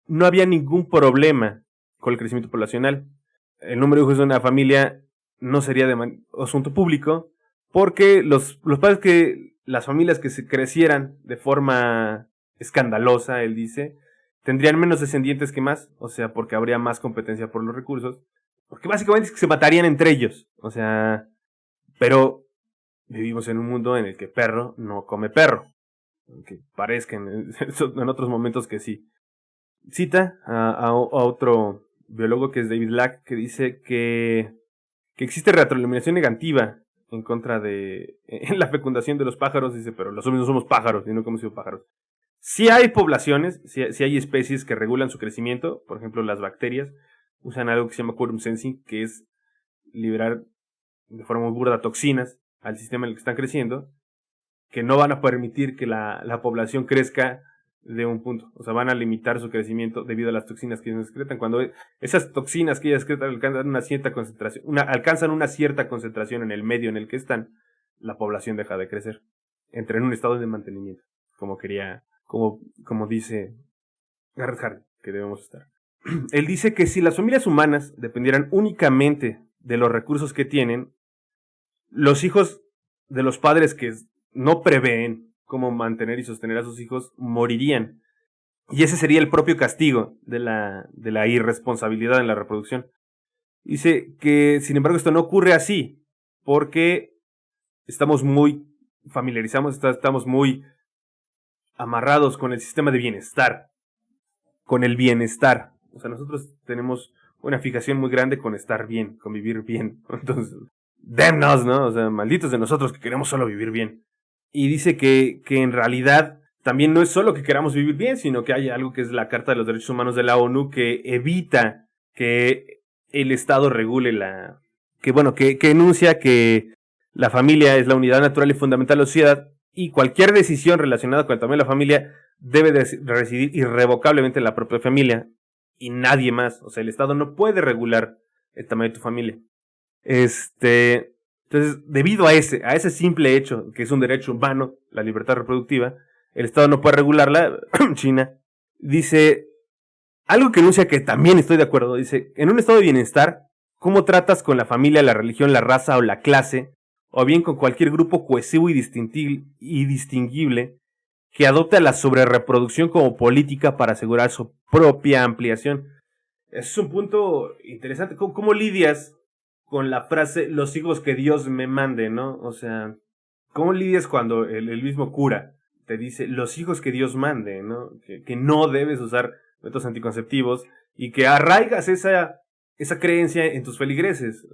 Speaker 2: no había ningún problema con el crecimiento poblacional. El número de hijos de una familia no sería de asunto público, porque los padres las familias que se crecieran de forma escandalosa, él dice, tendrían menos descendientes que más, o sea, porque habría más competencia por los recursos, porque básicamente es que se matarían entre ellos, o sea, pero vivimos en un mundo en el que perro no come perro, aunque parezca en otros momentos que sí. Cita a otro biólogo que es David Lack, que dice que existe retroalimentación negativa en contra de en la fecundación de los pájaros. Dice, pero los hombres no somos pájaros y no hemos sido pájaros. Sí hay poblaciones, sí hay especies que regulan su crecimiento. Por ejemplo, las bacterias usan algo que se llama quorum sensing, que es liberar de forma muy burda toxinas al sistema en el que están creciendo, que no van a permitir que la población crezca de un punto. O sea, van a limitar su crecimiento debido a las toxinas que ellos excretan. Cuando esas toxinas que ellos excretan alcanzan una cierta concentración en el medio en el que están, la población deja de crecer. Entra en un estado de mantenimiento, como dice Garrett Hardin, que debemos estar. Él dice que si las familias humanas dependieran únicamente de los recursos que tienen, los hijos de los padres que no prevén cómo mantener y sostener a sus hijos morirían. Y ese sería el propio castigo de la irresponsabilidad en la reproducción. Dice que, sin embargo, esto no ocurre así, porque estamos muy familiarizados, estamos muy amarrados con el sistema de bienestar, con el bienestar. O sea, nosotros tenemos una fijación muy grande con estar bien, con vivir bien. Entonces, damn us, ¿no? O sea, malditos de nosotros que queremos solo vivir bien. Y dice que en realidad también no es solo que queramos vivir bien, sino que hay algo que es la Carta de los Derechos Humanos de la ONU que evita que el Estado regule que enuncia que la familia es la unidad natural y fundamental de la sociedad, y cualquier decisión relacionada con el tamaño de la familia debe de residir irrevocablemente en la propia familia y nadie más. O sea, el Estado no puede regular el tamaño de tu familia. Entonces, debido a ese simple hecho, que es un derecho humano, la libertad reproductiva, el Estado no puede regularla. China dice algo que enuncia que también estoy de acuerdo. Dice, en un estado de bienestar, ¿cómo tratas con la familia, la religión, la raza o la clase, o bien con cualquier grupo cohesivo y distinguible que adopte la sobrereproducción como política para asegurar su propia ampliación? Es un punto interesante. ¿Cómo lidias con la frase, los hijos que Dios me mande, ¿no? O sea, ¿cómo lidias cuando el mismo cura te dice, los hijos que Dios mande, ¿no? Que no debes usar métodos anticonceptivos y que arraigas esa creencia en tus feligreses?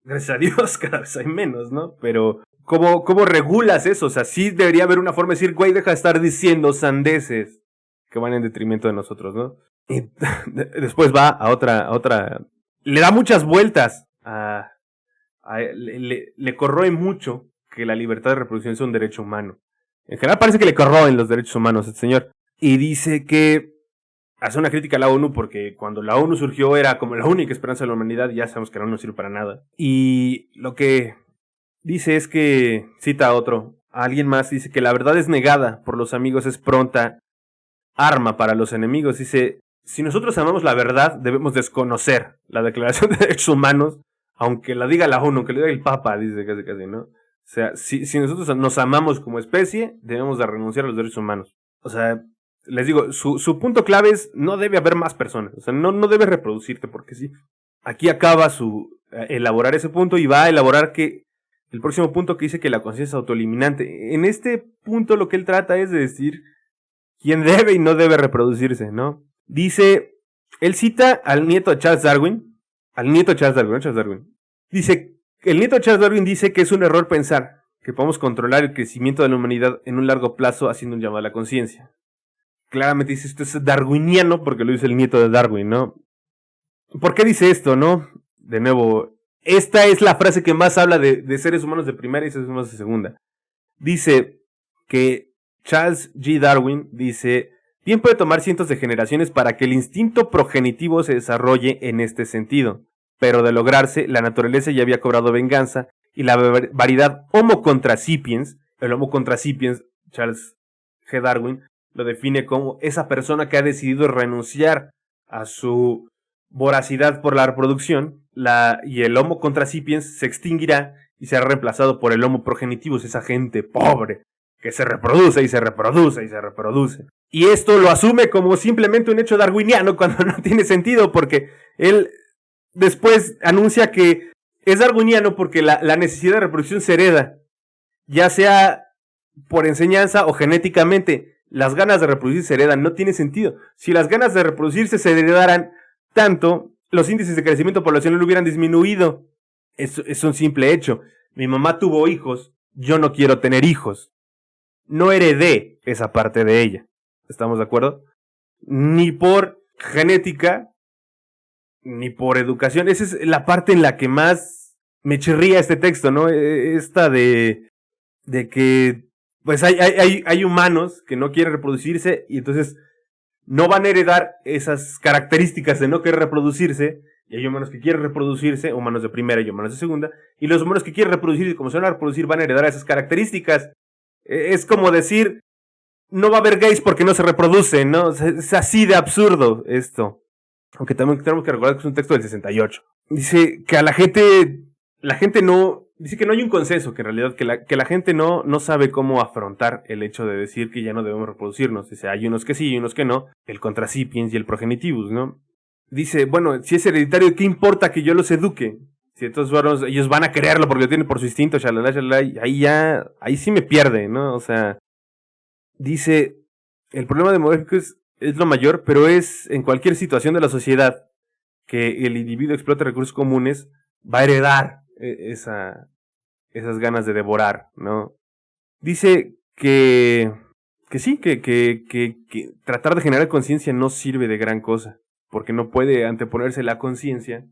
Speaker 2: Gracias a Dios cada vez hay menos, ¿no? Pero ¿cómo regulas eso? O sea, sí debería haber una forma de decir, güey, deja de estar diciendo sandeces que van en detrimento de nosotros, ¿no? Y después va a otra, le da muchas vueltas le corroe mucho que la libertad de reproducción es un derecho humano. En general parece que le corroen los derechos humanos este señor. Y dice que hace una crítica a la ONU porque cuando la ONU surgió era como la única esperanza de la humanidad, y ya sabemos que la ONU no sirve para nada. Y lo que dice es que, cita a alguien más, dice que la verdad es negada por los amigos es pronta arma para los enemigos. Dice, si nosotros amamos la verdad, debemos desconocer la Declaración de Derechos Humanos, aunque la diga la ONU, aunque la diga el Papa, dice casi, ¿no? O sea, si nosotros nos amamos como especie, debemos de renunciar a los derechos humanos. O sea, les digo, su punto clave es no debe haber más personas. O sea, no debes reproducirte porque sí. Aquí acaba su elaborar ese punto y va a elaborar que el próximo punto que dice que la conciencia es autoeliminante. En este punto lo que él trata es de decir quién debe y no debe reproducirse, ¿no? Dice, él cita al nieto de Charles Darwin, Charles Darwin. Dice, el nieto de Charles Darwin dice que es un error pensar que podemos controlar el crecimiento de la humanidad en un largo plazo haciendo un llamado a la conciencia. Claramente dice, esto es darwiniano porque lo dice el nieto de Darwin, ¿no? ¿Por qué dice esto, no? De nuevo, esta es la frase que más habla de seres humanos de primera y seres humanos de segunda. Dice que Charles G. Darwin dice, bien puede tomar cientos de generaciones para que el instinto progenitivo se desarrolle en este sentido, pero de lograrse, la naturaleza ya había cobrado venganza y la variedad Homo contra sapiens, el Homo contra sapiens, Charles G. Darwin, lo define como esa persona que ha decidido renunciar a su voracidad por la reproducción, y el Homo contra sapiens se extinguirá y será reemplazado por el Homo progenitivus, esa gente pobre que se reproduce y se reproduce y se reproduce. Y esto lo asume como simplemente un hecho darwiniano cuando no tiene sentido, porque él después anuncia que es darwiniano porque la necesidad de reproducción se hereda, ya sea por enseñanza o genéticamente. Las ganas de reproducirse se heredan, no tiene sentido. Si las ganas de reproducirse se heredaran tanto, los índices de crecimiento poblacional hubieran disminuido. Es un simple hecho. Mi mamá tuvo hijos, yo no quiero tener hijos. No heredé esa parte de ella. ¿Estamos de acuerdo? Ni por genética, ni por educación. Esa es la parte en la que más me chirría este texto, ¿no? Esta de que pues hay humanos que no quieren reproducirse y entonces no van a heredar esas características de no querer reproducirse, y hay humanos que quieren reproducirse, humanos de primera y humanos de segunda, y los humanos que quieren reproducirse, como se van a reproducir, van a heredar esas características. Es como decir, no va a haber gays porque no se reproducen, ¿no? Es así de absurdo esto. Aunque también tenemos que recordar que es un texto del 68. Dice que a la gente no... Dice que no hay un consenso, que en realidad que la gente no sabe cómo afrontar el hecho de decir que ya no debemos reproducirnos. Dice, hay unos que sí y unos que no, el contra sapiens y el progenitivus, ¿no? Dice, bueno, si es hereditario, ¿qué importa que yo los eduque? Si entonces, bueno, ellos van a quererlo porque lo tienen por su instinto, shalala, shalala, ahí sí me pierde, ¿no? O sea, dice, el problema demográfico es lo mayor, pero es en cualquier situación de la sociedad que el individuo explote recursos comunes, va a heredar esas ganas de devorar, ¿no? Dice que sí, que tratar de generar conciencia no sirve de gran cosa, porque no puede anteponerse la conciencia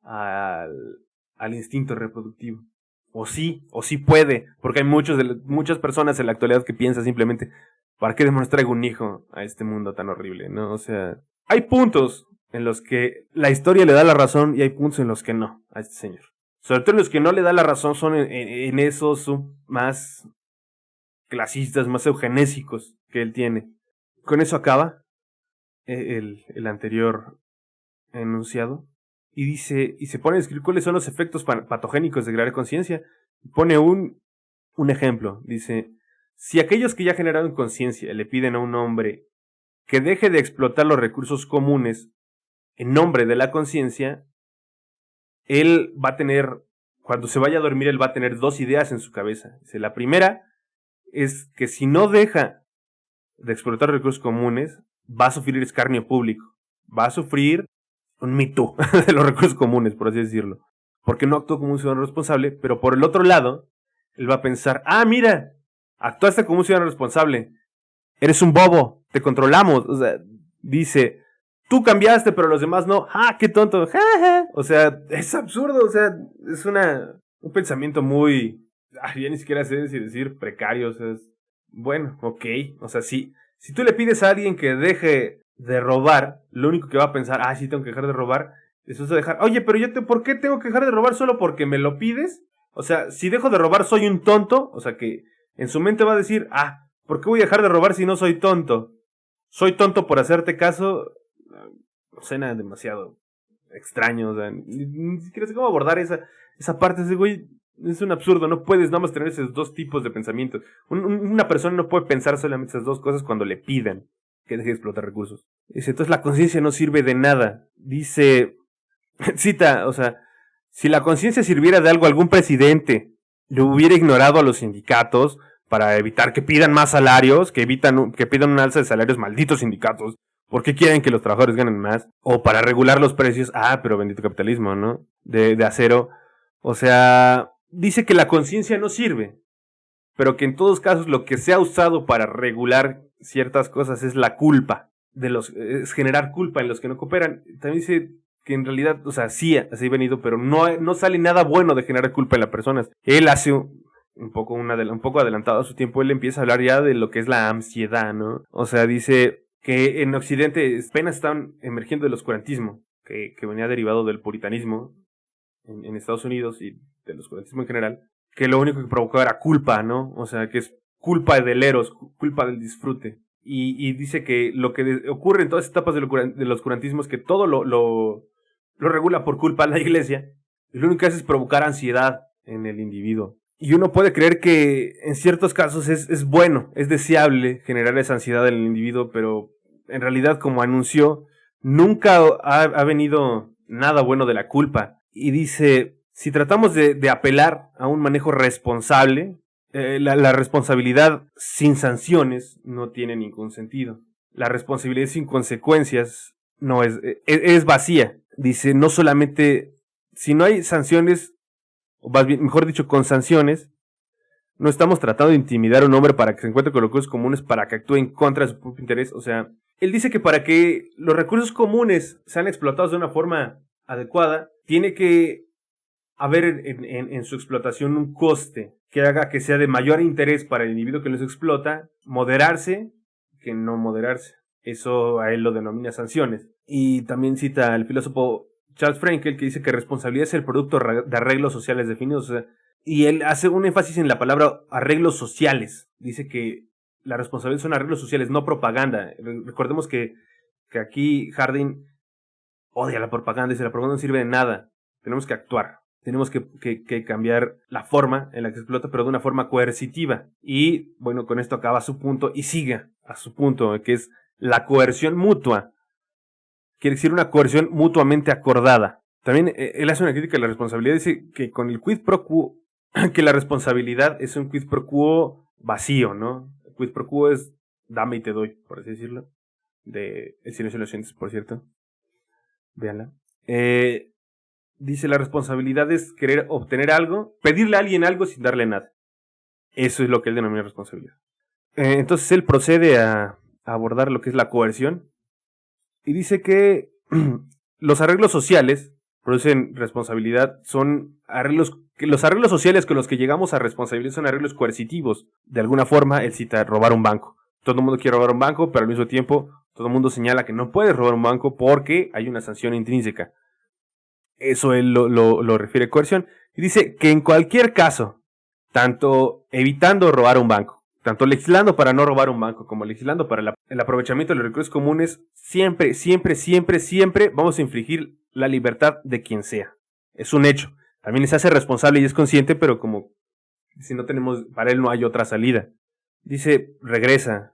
Speaker 2: al instinto reproductivo. O sí puede, porque hay muchas personas en la actualidad que piensan simplemente, ¿para qué demonios traigo un hijo a este mundo tan horrible? ¿No? O sea, hay puntos en los que la historia le da la razón y hay puntos en los que no a este señor. Sobre todo los que no le da la razón son en esos más clasistas, más eugenésicos que él tiene. Con eso acaba el anterior enunciado. Y dice, y se pone a describir cuáles son los efectos patogénicos de crear conciencia. Pone un ejemplo. Dice, si aquellos que ya generaron conciencia le piden a un hombre que deje de explotar los recursos comunes en nombre de la conciencia, él va a tener, cuando se vaya a dormir, él va a tener dos ideas en su cabeza. Dice, la primera es que si no deja de explotar recursos comunes, va a sufrir escarnio público. Va a sufrir un Me Too de los recursos comunes, por así decirlo. Porque no actuó como un ciudadano responsable, pero por el otro lado, él va a pensar, mira, actuaste como un ciudadano responsable. Eres un bobo, te controlamos. O sea, dice, tú cambiaste, pero los demás no. Qué tonto. Ja, ja. O sea, es absurdo. O sea, es un pensamiento muy... ya ni siquiera sé si decir precario. O sea, es... Bueno, ok. O sea, si tú le pides a alguien que deje de robar, lo único que va a pensar, sí tengo que dejar de robar, eso es dejar... Oye, pero ¿por qué tengo que dejar de robar solo porque me lo pides? O sea, si dejo de robar soy un tonto. O sea, que en su mente va a decir, ¿por qué voy a dejar de robar si no soy tonto? Soy tonto por hacerte caso. Suena demasiado extraño. O sea, ni siquiera sé cómo abordar esa parte. Ese güey Es un absurdo, no puedes nada más tener esos dos tipos de pensamientos. Una persona no puede pensar solamente esas dos cosas cuando le pidan que deje de explotar recursos. Dice, entonces la conciencia no sirve de nada. Dice, cita, o sea, si la conciencia sirviera de algo, algún presidente le hubiera ignorado a los sindicatos para evitar que pidan más salarios, que pidan un alza de salarios, malditos sindicatos. ¿Por qué quieren que los trabajadores ganen más? O para regular los precios. Ah, pero bendito capitalismo, ¿no? De acero. O sea, dice que la conciencia no sirve, pero que en todos casos lo que se ha usado para regular ciertas cosas es la culpa. Es generar culpa en los que no cooperan. También dice que en realidad, o sea, sí, así ha venido, pero no sale nada bueno de generar culpa en las personas. Él hace un poco adelantado a su tiempo, él empieza a hablar ya de lo que es la ansiedad, ¿no? O sea, dice que en Occidente apenas están emergiendo el oscurantismo, que venía derivado del puritanismo en Estados Unidos y del oscurantismo en general, que lo único que provocó era culpa, ¿no? O sea, que es culpa del eros, culpa del disfrute. Y dice que lo que ocurre en todas las etapas del oscurantismo es que todo lo regula por culpa de la iglesia, y lo único que hace es provocar ansiedad en el individuo. Y uno puede creer que en ciertos casos es bueno, es deseable generar esa ansiedad en el individuo, pero en realidad, como anunció, nunca ha venido nada bueno de la culpa. Y dice, si tratamos de apelar a un manejo responsable, la responsabilidad sin sanciones no tiene ningún sentido. La responsabilidad sin consecuencias no es vacía. Dice, no solamente, si no hay sanciones, o más bien, mejor dicho, con sanciones, no estamos tratando de intimidar a un hombre para que se encuentre con los recursos comunes para que actúe en contra de su propio interés. O sea, él dice que para que los recursos comunes sean explotados de una forma adecuada, tiene que haber en su explotación un coste que haga que sea de mayor interés para el individuo que los explota, moderarse que no moderarse. Eso a él lo denomina sanciones. Y también cita al filósofo Charles Frankel, que dice que responsabilidad es el producto de arreglos sociales definidos. O sea, y él hace un énfasis en la palabra arreglos sociales. Dice que la responsabilidad son arreglos sociales, no propaganda. Recordemos que aquí Harding odia la propaganda, dice la propaganda no sirve de nada. Tenemos que actuar. Tenemos que cambiar la forma en la que se explota, pero de una forma coercitiva. Y bueno, con esto acaba su punto y sigue a su punto, que es la coerción mutua. Quiere decir una coerción mutuamente acordada. También él hace una crítica a la responsabilidad. Dice que con el quid pro quo, que la responsabilidad es un quid pro quo vacío, ¿no? El quid pro quo es dame y te doy, por así decirlo. De El silencio de los inocentes, por cierto. Véanla. Dice, la responsabilidad es querer obtener algo, pedirle a alguien algo sin darle nada. Eso es lo que él denomina responsabilidad. Entonces él procede a abordar lo que es la coerción y dice que los arreglos sociales producen responsabilidad, son arreglos, que los arreglos sociales con los que llegamos a responsabilidad son arreglos coercitivos. De alguna forma, él cita robar un banco. Todo el mundo quiere robar un banco, pero al mismo tiempo todo el mundo señala que no puedes robar un banco porque hay una sanción intrínseca. Eso él lo refiere a coerción. Y dice que en cualquier caso, tanto evitando robar un banco, tanto legislando para no robar un banco, como legislando para el aprovechamiento de los recursos comunes, siempre vamos a infringir la libertad de quien sea. Es un hecho. También se hace responsable y es consciente, pero como si no tenemos, para él no hay otra salida. Dice, regresa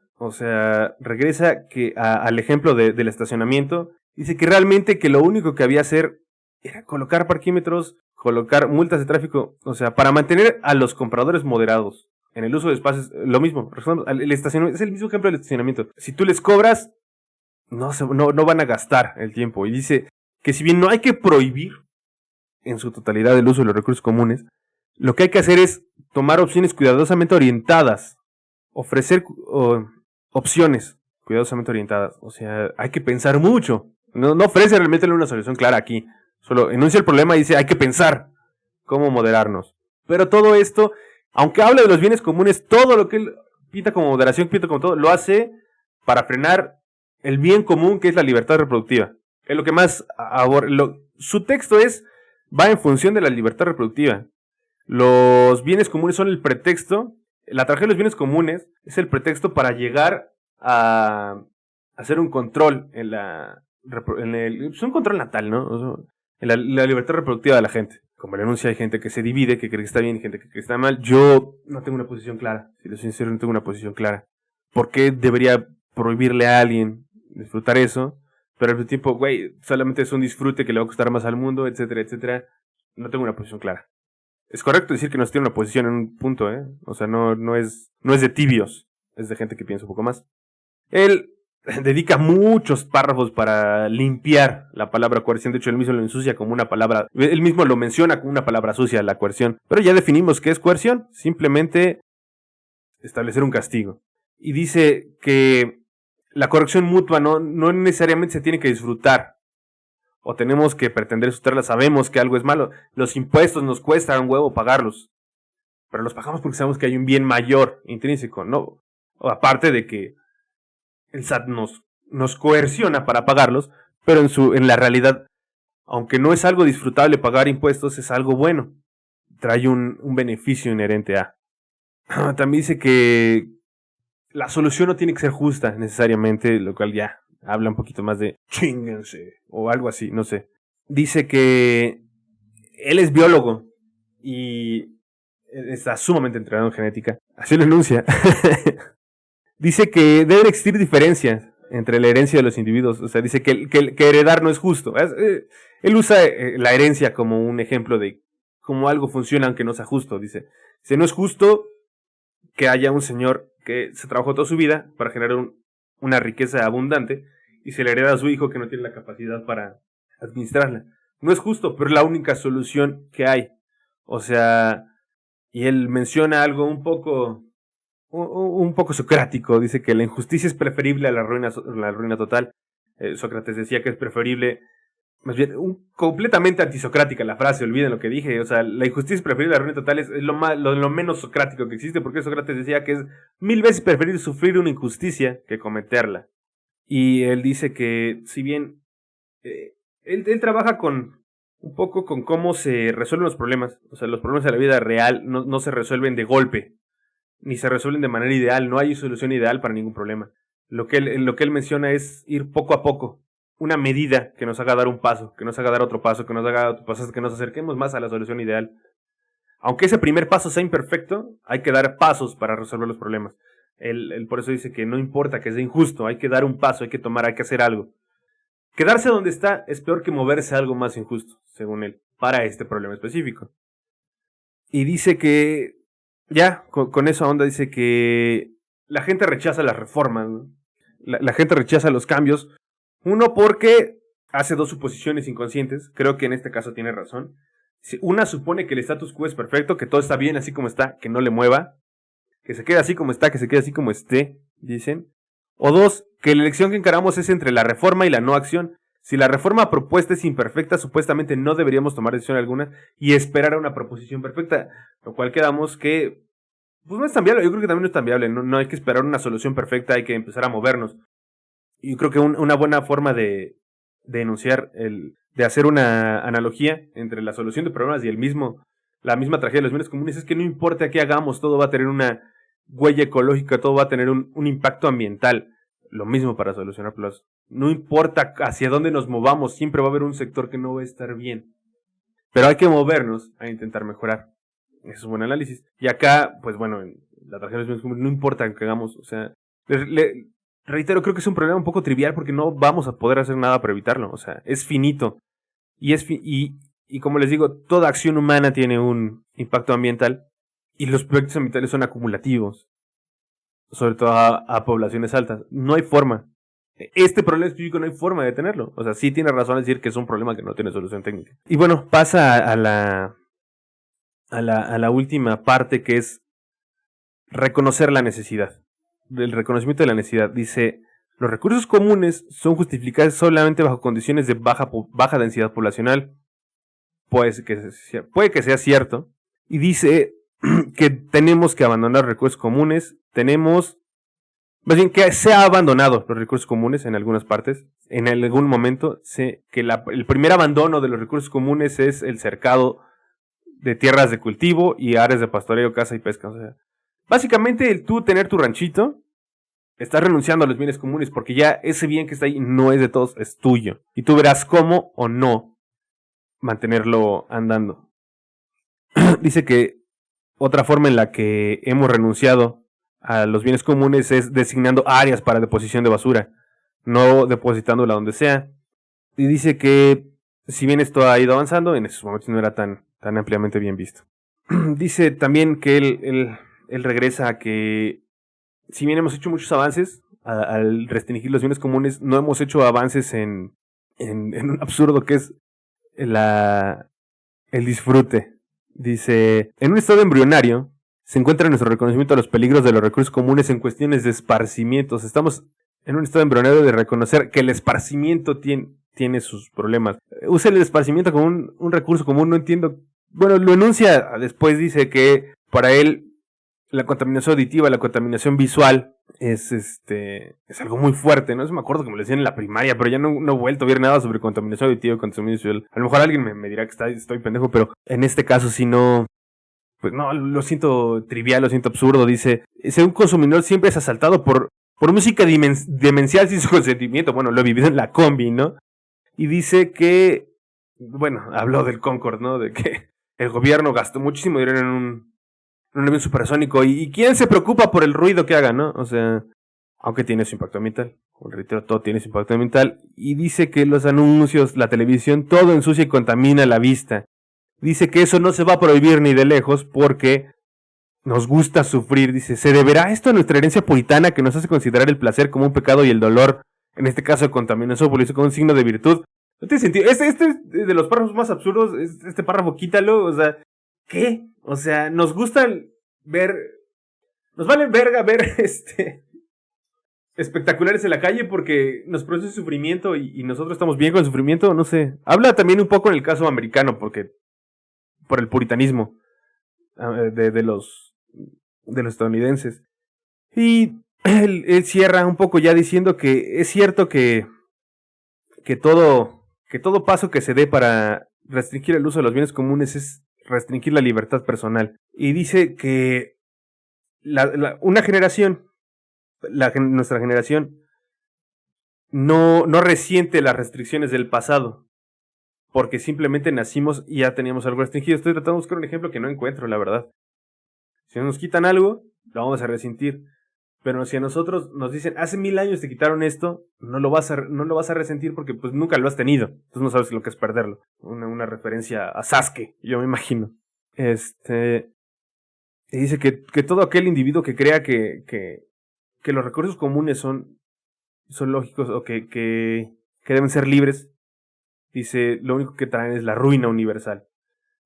Speaker 2: que al ejemplo del estacionamiento. Dice que realmente que lo único que había que hacer era colocar parquímetros, colocar multas de tráfico, o sea, para mantener a los compradores moderados en el uso de espacios, lo mismo, el estacionamiento, es el mismo ejemplo del estacionamiento. Si tú les cobras, no van a gastar el tiempo. Y dice que si bien no hay que prohibir en su totalidad el uso de los recursos comunes, lo que hay que hacer es tomar opciones cuidadosamente orientadas, ofrecer opciones cuidadosamente orientadas. O sea, hay que pensar mucho. No ofrece realmente una solución clara aquí. Solo enuncia el problema y dice, hay que pensar cómo moderarnos. Pero todo esto, aunque habla de los bienes comunes, todo lo que él pinta como moderación, pinta como todo, lo hace para frenar el bien común que es la libertad reproductiva. Es lo que más su texto va en función de la libertad reproductiva. Los bienes comunes son el pretexto, la tragedia de los bienes comunes es el pretexto para llegar a hacer un control es un control natal, ¿no? En la libertad reproductiva de la gente. como la enuncia, hay gente que se divide, que cree que está bien, y gente que cree que está mal. Yo no tengo una posición clara, si lo soy sincero, no tengo una posición clara. ¿Por qué debería prohibirle a alguien disfrutar eso? Pero al mismo tiempo, güey, solamente es un disfrute que le va a costar más al mundo, etcétera, etcétera. No tengo una posición clara. Es correcto decir que no se tiene una posición en un punto, ¿eh? O sea, no es de tibios, es de gente que piensa un poco más. Él dedica muchos párrafos para limpiar la palabra coerción. De hecho, él mismo lo ensucia como una palabra. Él mismo lo menciona como una palabra sucia, la coerción. Pero ya definimos qué es coerción. Simplemente establecer un castigo. Y dice que la corrección mutua no necesariamente se tiene que disfrutar. O tenemos que pretender disfrutarla. Sabemos que algo es malo. Los impuestos nos cuesta un huevo pagarlos. Pero los pagamos porque sabemos que hay un bien mayor intrínseco, ¿no? O aparte de que el SAT nos coerciona para pagarlos, pero en la realidad, aunque no es algo disfrutable pagar impuestos, es algo bueno. Trae un beneficio inherente a. También dice que la solución no tiene que ser justa necesariamente, lo cual ya habla un poquito más de chinguense o algo así, no sé. Dice que él es biólogo y está sumamente entrenado en genética. Así lo enuncia. Dice que deben existir diferencias entre la herencia de los individuos. O sea, dice que heredar no es justo. Él usa la herencia como un ejemplo de cómo algo funciona aunque no sea justo. Dice, si no es justo que haya un señor que se trabajó toda su vida para generar una riqueza abundante y se le hereda a su hijo que no tiene la capacidad para administrarla. No es justo, pero es la única solución que hay. O sea, y él menciona algo un poco socrático. Dice que la injusticia es preferible a la ruina total. Sócrates decía que es preferible, más bien, completamente antisocrática la frase, olviden lo que dije. O sea, la injusticia es preferible a la ruina total es lo menos socrático que existe, porque Sócrates decía que es 1000 veces preferible sufrir una injusticia que cometerla. Y él dice que, si bien él trabaja un poco con cómo se resuelven los problemas. O sea, los problemas de la vida real no se resuelven de golpe, ni se resuelven de manera ideal. No hay solución ideal para ningún problema. Lo que él menciona es ir poco a poco. Una medida que nos haga dar un paso, que nos haga dar otro paso, que nos haga otro paso, hasta que nos acerquemos más a la solución ideal. Aunque ese primer paso sea imperfecto, hay que dar pasos para resolver los problemas. Él por eso dice que no importa que sea injusto, hay que dar un paso, hay que hacer algo. Quedarse donde está es peor que moverse a algo más injusto, según él, para este problema específico. Y dice que, ya, con esa onda, dice que la gente rechaza las reformas, ¿no? La gente rechaza los cambios. Uno, porque hace dos suposiciones inconscientes. Creo que en este caso tiene razón. Una supone que el status quo es perfecto, que todo está bien así como está, que no le mueva, que se quede así como está, que se quede así como esté, dicen. O dos, que la elección que encaramos es entre la reforma y la no acción. Si la reforma propuesta es imperfecta, supuestamente no deberíamos tomar decisión alguna y esperar a una proposición perfecta, lo cual quedamos que pues no es tan viable. Yo creo que también no es tan viable. No hay que esperar una solución perfecta, hay que empezar a movernos. Y yo creo que una buena forma de enunciar, de hacer una analogía entre la solución de problemas y la misma tragedia de los bienes comunes, es que no importa qué hagamos, todo va a tener una huella ecológica, todo va a tener un impacto ambiental. Lo mismo para solucionar problemas. No importa hacia dónde nos movamos, siempre va a haber un sector que no va a estar bien. Pero hay que movernos a intentar mejorar. Eso es un buen análisis. Y acá, pues bueno, en la tragedia de los bienes comunes no importa que hagamos, o sea, reitero, creo que es un problema un poco trivial porque no vamos a poder hacer nada para evitarlo. O sea, es finito. Y como les digo, toda acción humana tiene un impacto ambiental y los proyectos ambientales son acumulativos, sobre todo a poblaciones altas. No hay forma. Este problema específico no hay forma de detenerlo. O sea, sí tiene razón decir que es un problema que no tiene solución técnica. Y bueno, pasa a la última parte, que es reconocer la necesidad. El reconocimiento de la necesidad. Dice, los recursos comunes son justificados solamente bajo condiciones de baja densidad poblacional. Puede que sea cierto. Y dice que tenemos que abandonar los recursos comunes. Más bien que se ha abandonado los recursos comunes en algunas partes. En algún momento sé que el primer abandono de los recursos comunes es el cercado de tierras de cultivo y áreas de pastoreo, caza y pesca. O sea, básicamente el tú tener tu ranchito, estás renunciando a los bienes comunes porque ya ese bien que está ahí no es de todos, es tuyo. Y tú verás cómo o no mantenerlo andando. Dice que otra forma en la que hemos renunciado a los bienes comunes es designando áreas para deposición de basura, no depositándola donde sea. Y dice que si bien esto ha ido avanzando, en esos momentos no era tan ampliamente bien visto. Dice también que él regresa a que si bien hemos hecho muchos avances al restringir los bienes comunes, no hemos hecho avances en un absurdo que es el disfrute. Dice, en un estado embrionario se encuentra nuestro reconocimiento a los peligros de los recursos comunes en cuestiones de esparcimientos. Estamos en un estado embrionario de reconocer que el esparcimiento tiene sus problemas. Usa el esparcimiento como un recurso común, no entiendo. Bueno, lo enuncia después, dice que para él la contaminación auditiva, la contaminación visual es algo muy fuerte, ¿no? Eso me acuerdo que me lo decían en la primaria, pero ya no he vuelto a ver nada sobre contaminación auditiva y contaminación visual. A lo mejor alguien me dirá que estoy pendejo, pero en este caso sí no, pues no, lo siento trivial, lo siento absurdo. Dice, ser un consumidor siempre es asaltado por música demencial sin su consentimiento. Bueno, lo he vivido en la combi, ¿no? Y dice que, bueno, habló del Concorde, ¿no? De que el gobierno gastó muchísimo dinero en un avión supersónico. ¿Y quién se preocupa por el ruido que haga, no? O sea, aunque tiene su impacto ambiental. Reitero, todo tiene su impacto ambiental. Y dice que los anuncios, la televisión, todo ensucia y contamina la vista. Dice que eso no se va a prohibir ni de lejos porque nos gusta sufrir. Dice, ¿se deberá esto a nuestra herencia puritana que nos hace considerar el placer como un pecado y el dolor, en este caso de contaminación, como un signo de virtud? No tiene sentido. Este es de los párrafos más absurdos. Este párrafo, quítalo. O sea, ¿qué? O sea, nos gusta ver... Nos vale verga ver espectaculares en la calle porque nos produce sufrimiento y nosotros estamos bien con el sufrimiento, no sé. Habla también un poco en el caso americano porque por el puritanismo de los estadounidenses. Y él cierra un poco ya diciendo que es cierto que todo paso que se dé para restringir el uso de los bienes comunes es restringir la libertad personal. Y dice que una generación, nuestra generación, no resiente las restricciones del pasado, porque simplemente nacimos y ya teníamos algo restringido. Estoy tratando de buscar un ejemplo que no encuentro, la verdad. Si nos quitan algo, lo vamos a resentir. Pero si a nosotros nos dicen, hace 1000 años te quitaron esto, no lo vas a resentir porque pues nunca lo has tenido. Entonces no sabes lo que es perderlo. Una referencia a Sasuke, yo me imagino. Y dice que todo aquel individuo que crea que los recursos comunes son lógicos o que deben ser libres, dice, lo único que traen es la ruina universal.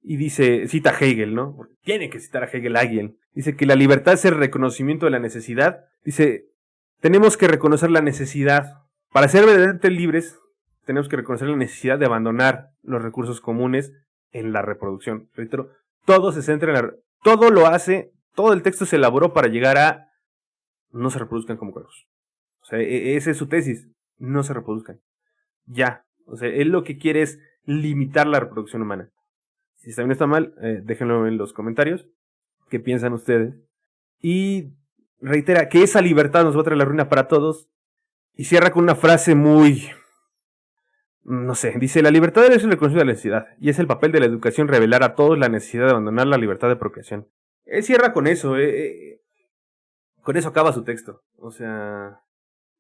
Speaker 2: Y dice, cita a Hegel, ¿no? Porque tiene que citar a Hegel alguien. Dice que la libertad es el reconocimiento de la necesidad. Dice, tenemos que reconocer la necesidad. Para ser verdaderamente libres, tenemos que reconocer la necesidad de abandonar los recursos comunes en la reproducción. Reitero, todo se centra en todo lo hace, todo el texto se elaboró para llegar a no se reproduzcan como cuervos. O sea, esa es su tesis, no se reproduzcan. Ya. O sea, él lo que quiere es limitar la reproducción humana. Si está bien o está mal, déjenlo en los comentarios. ¿Qué piensan ustedes? Y reitera que esa libertad nos va a traer la ruina para todos. Y cierra con una frase muy... No sé, dice, la libertad es el reconocimiento de la necesidad. Y es el papel de la educación revelar a todos la necesidad de abandonar la libertad de procreación. Él cierra con eso. Con eso acaba su texto. O sea,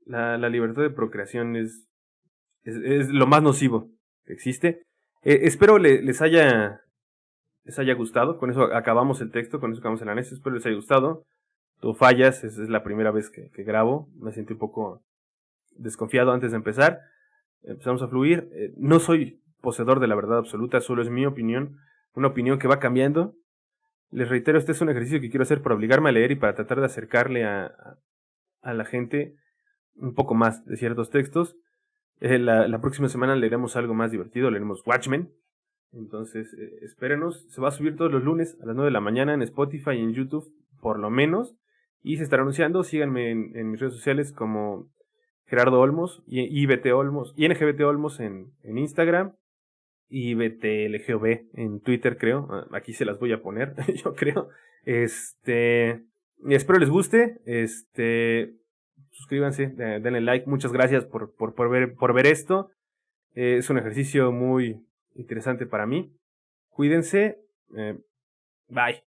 Speaker 2: la libertad de procreación es lo más nocivo que existe. Espero les haya gustado. Con eso acabamos el texto, con eso acabamos el análisis. Espero les haya gustado. Tú fallas, es la primera vez que grabo. Me sentí un poco desconfiado antes de empezar. Empezamos a fluir. No soy poseedor de la verdad absoluta, solo es mi opinión. Una opinión que va cambiando. Les reitero, este es un ejercicio que quiero hacer para obligarme a leer y para tratar de acercarle a la gente un poco más de ciertos textos. La próxima semana leeremos algo más divertido, leeremos Watchmen. Entonces, espérenos. Se va a subir todos los lunes a las 9 de la mañana en Spotify y en YouTube, por lo menos. Y se estará anunciando. Síganme en mis redes sociales como Gerardo Olmos, IBT Olmos, INGBT Olmos en Instagram, IBTLGOB en Twitter, creo. Aquí se las voy a poner, yo creo. Espero les guste. Suscríbanse, denle like. Muchas gracias por ver esto. Es un ejercicio muy interesante para mí. Cuídense. Bye.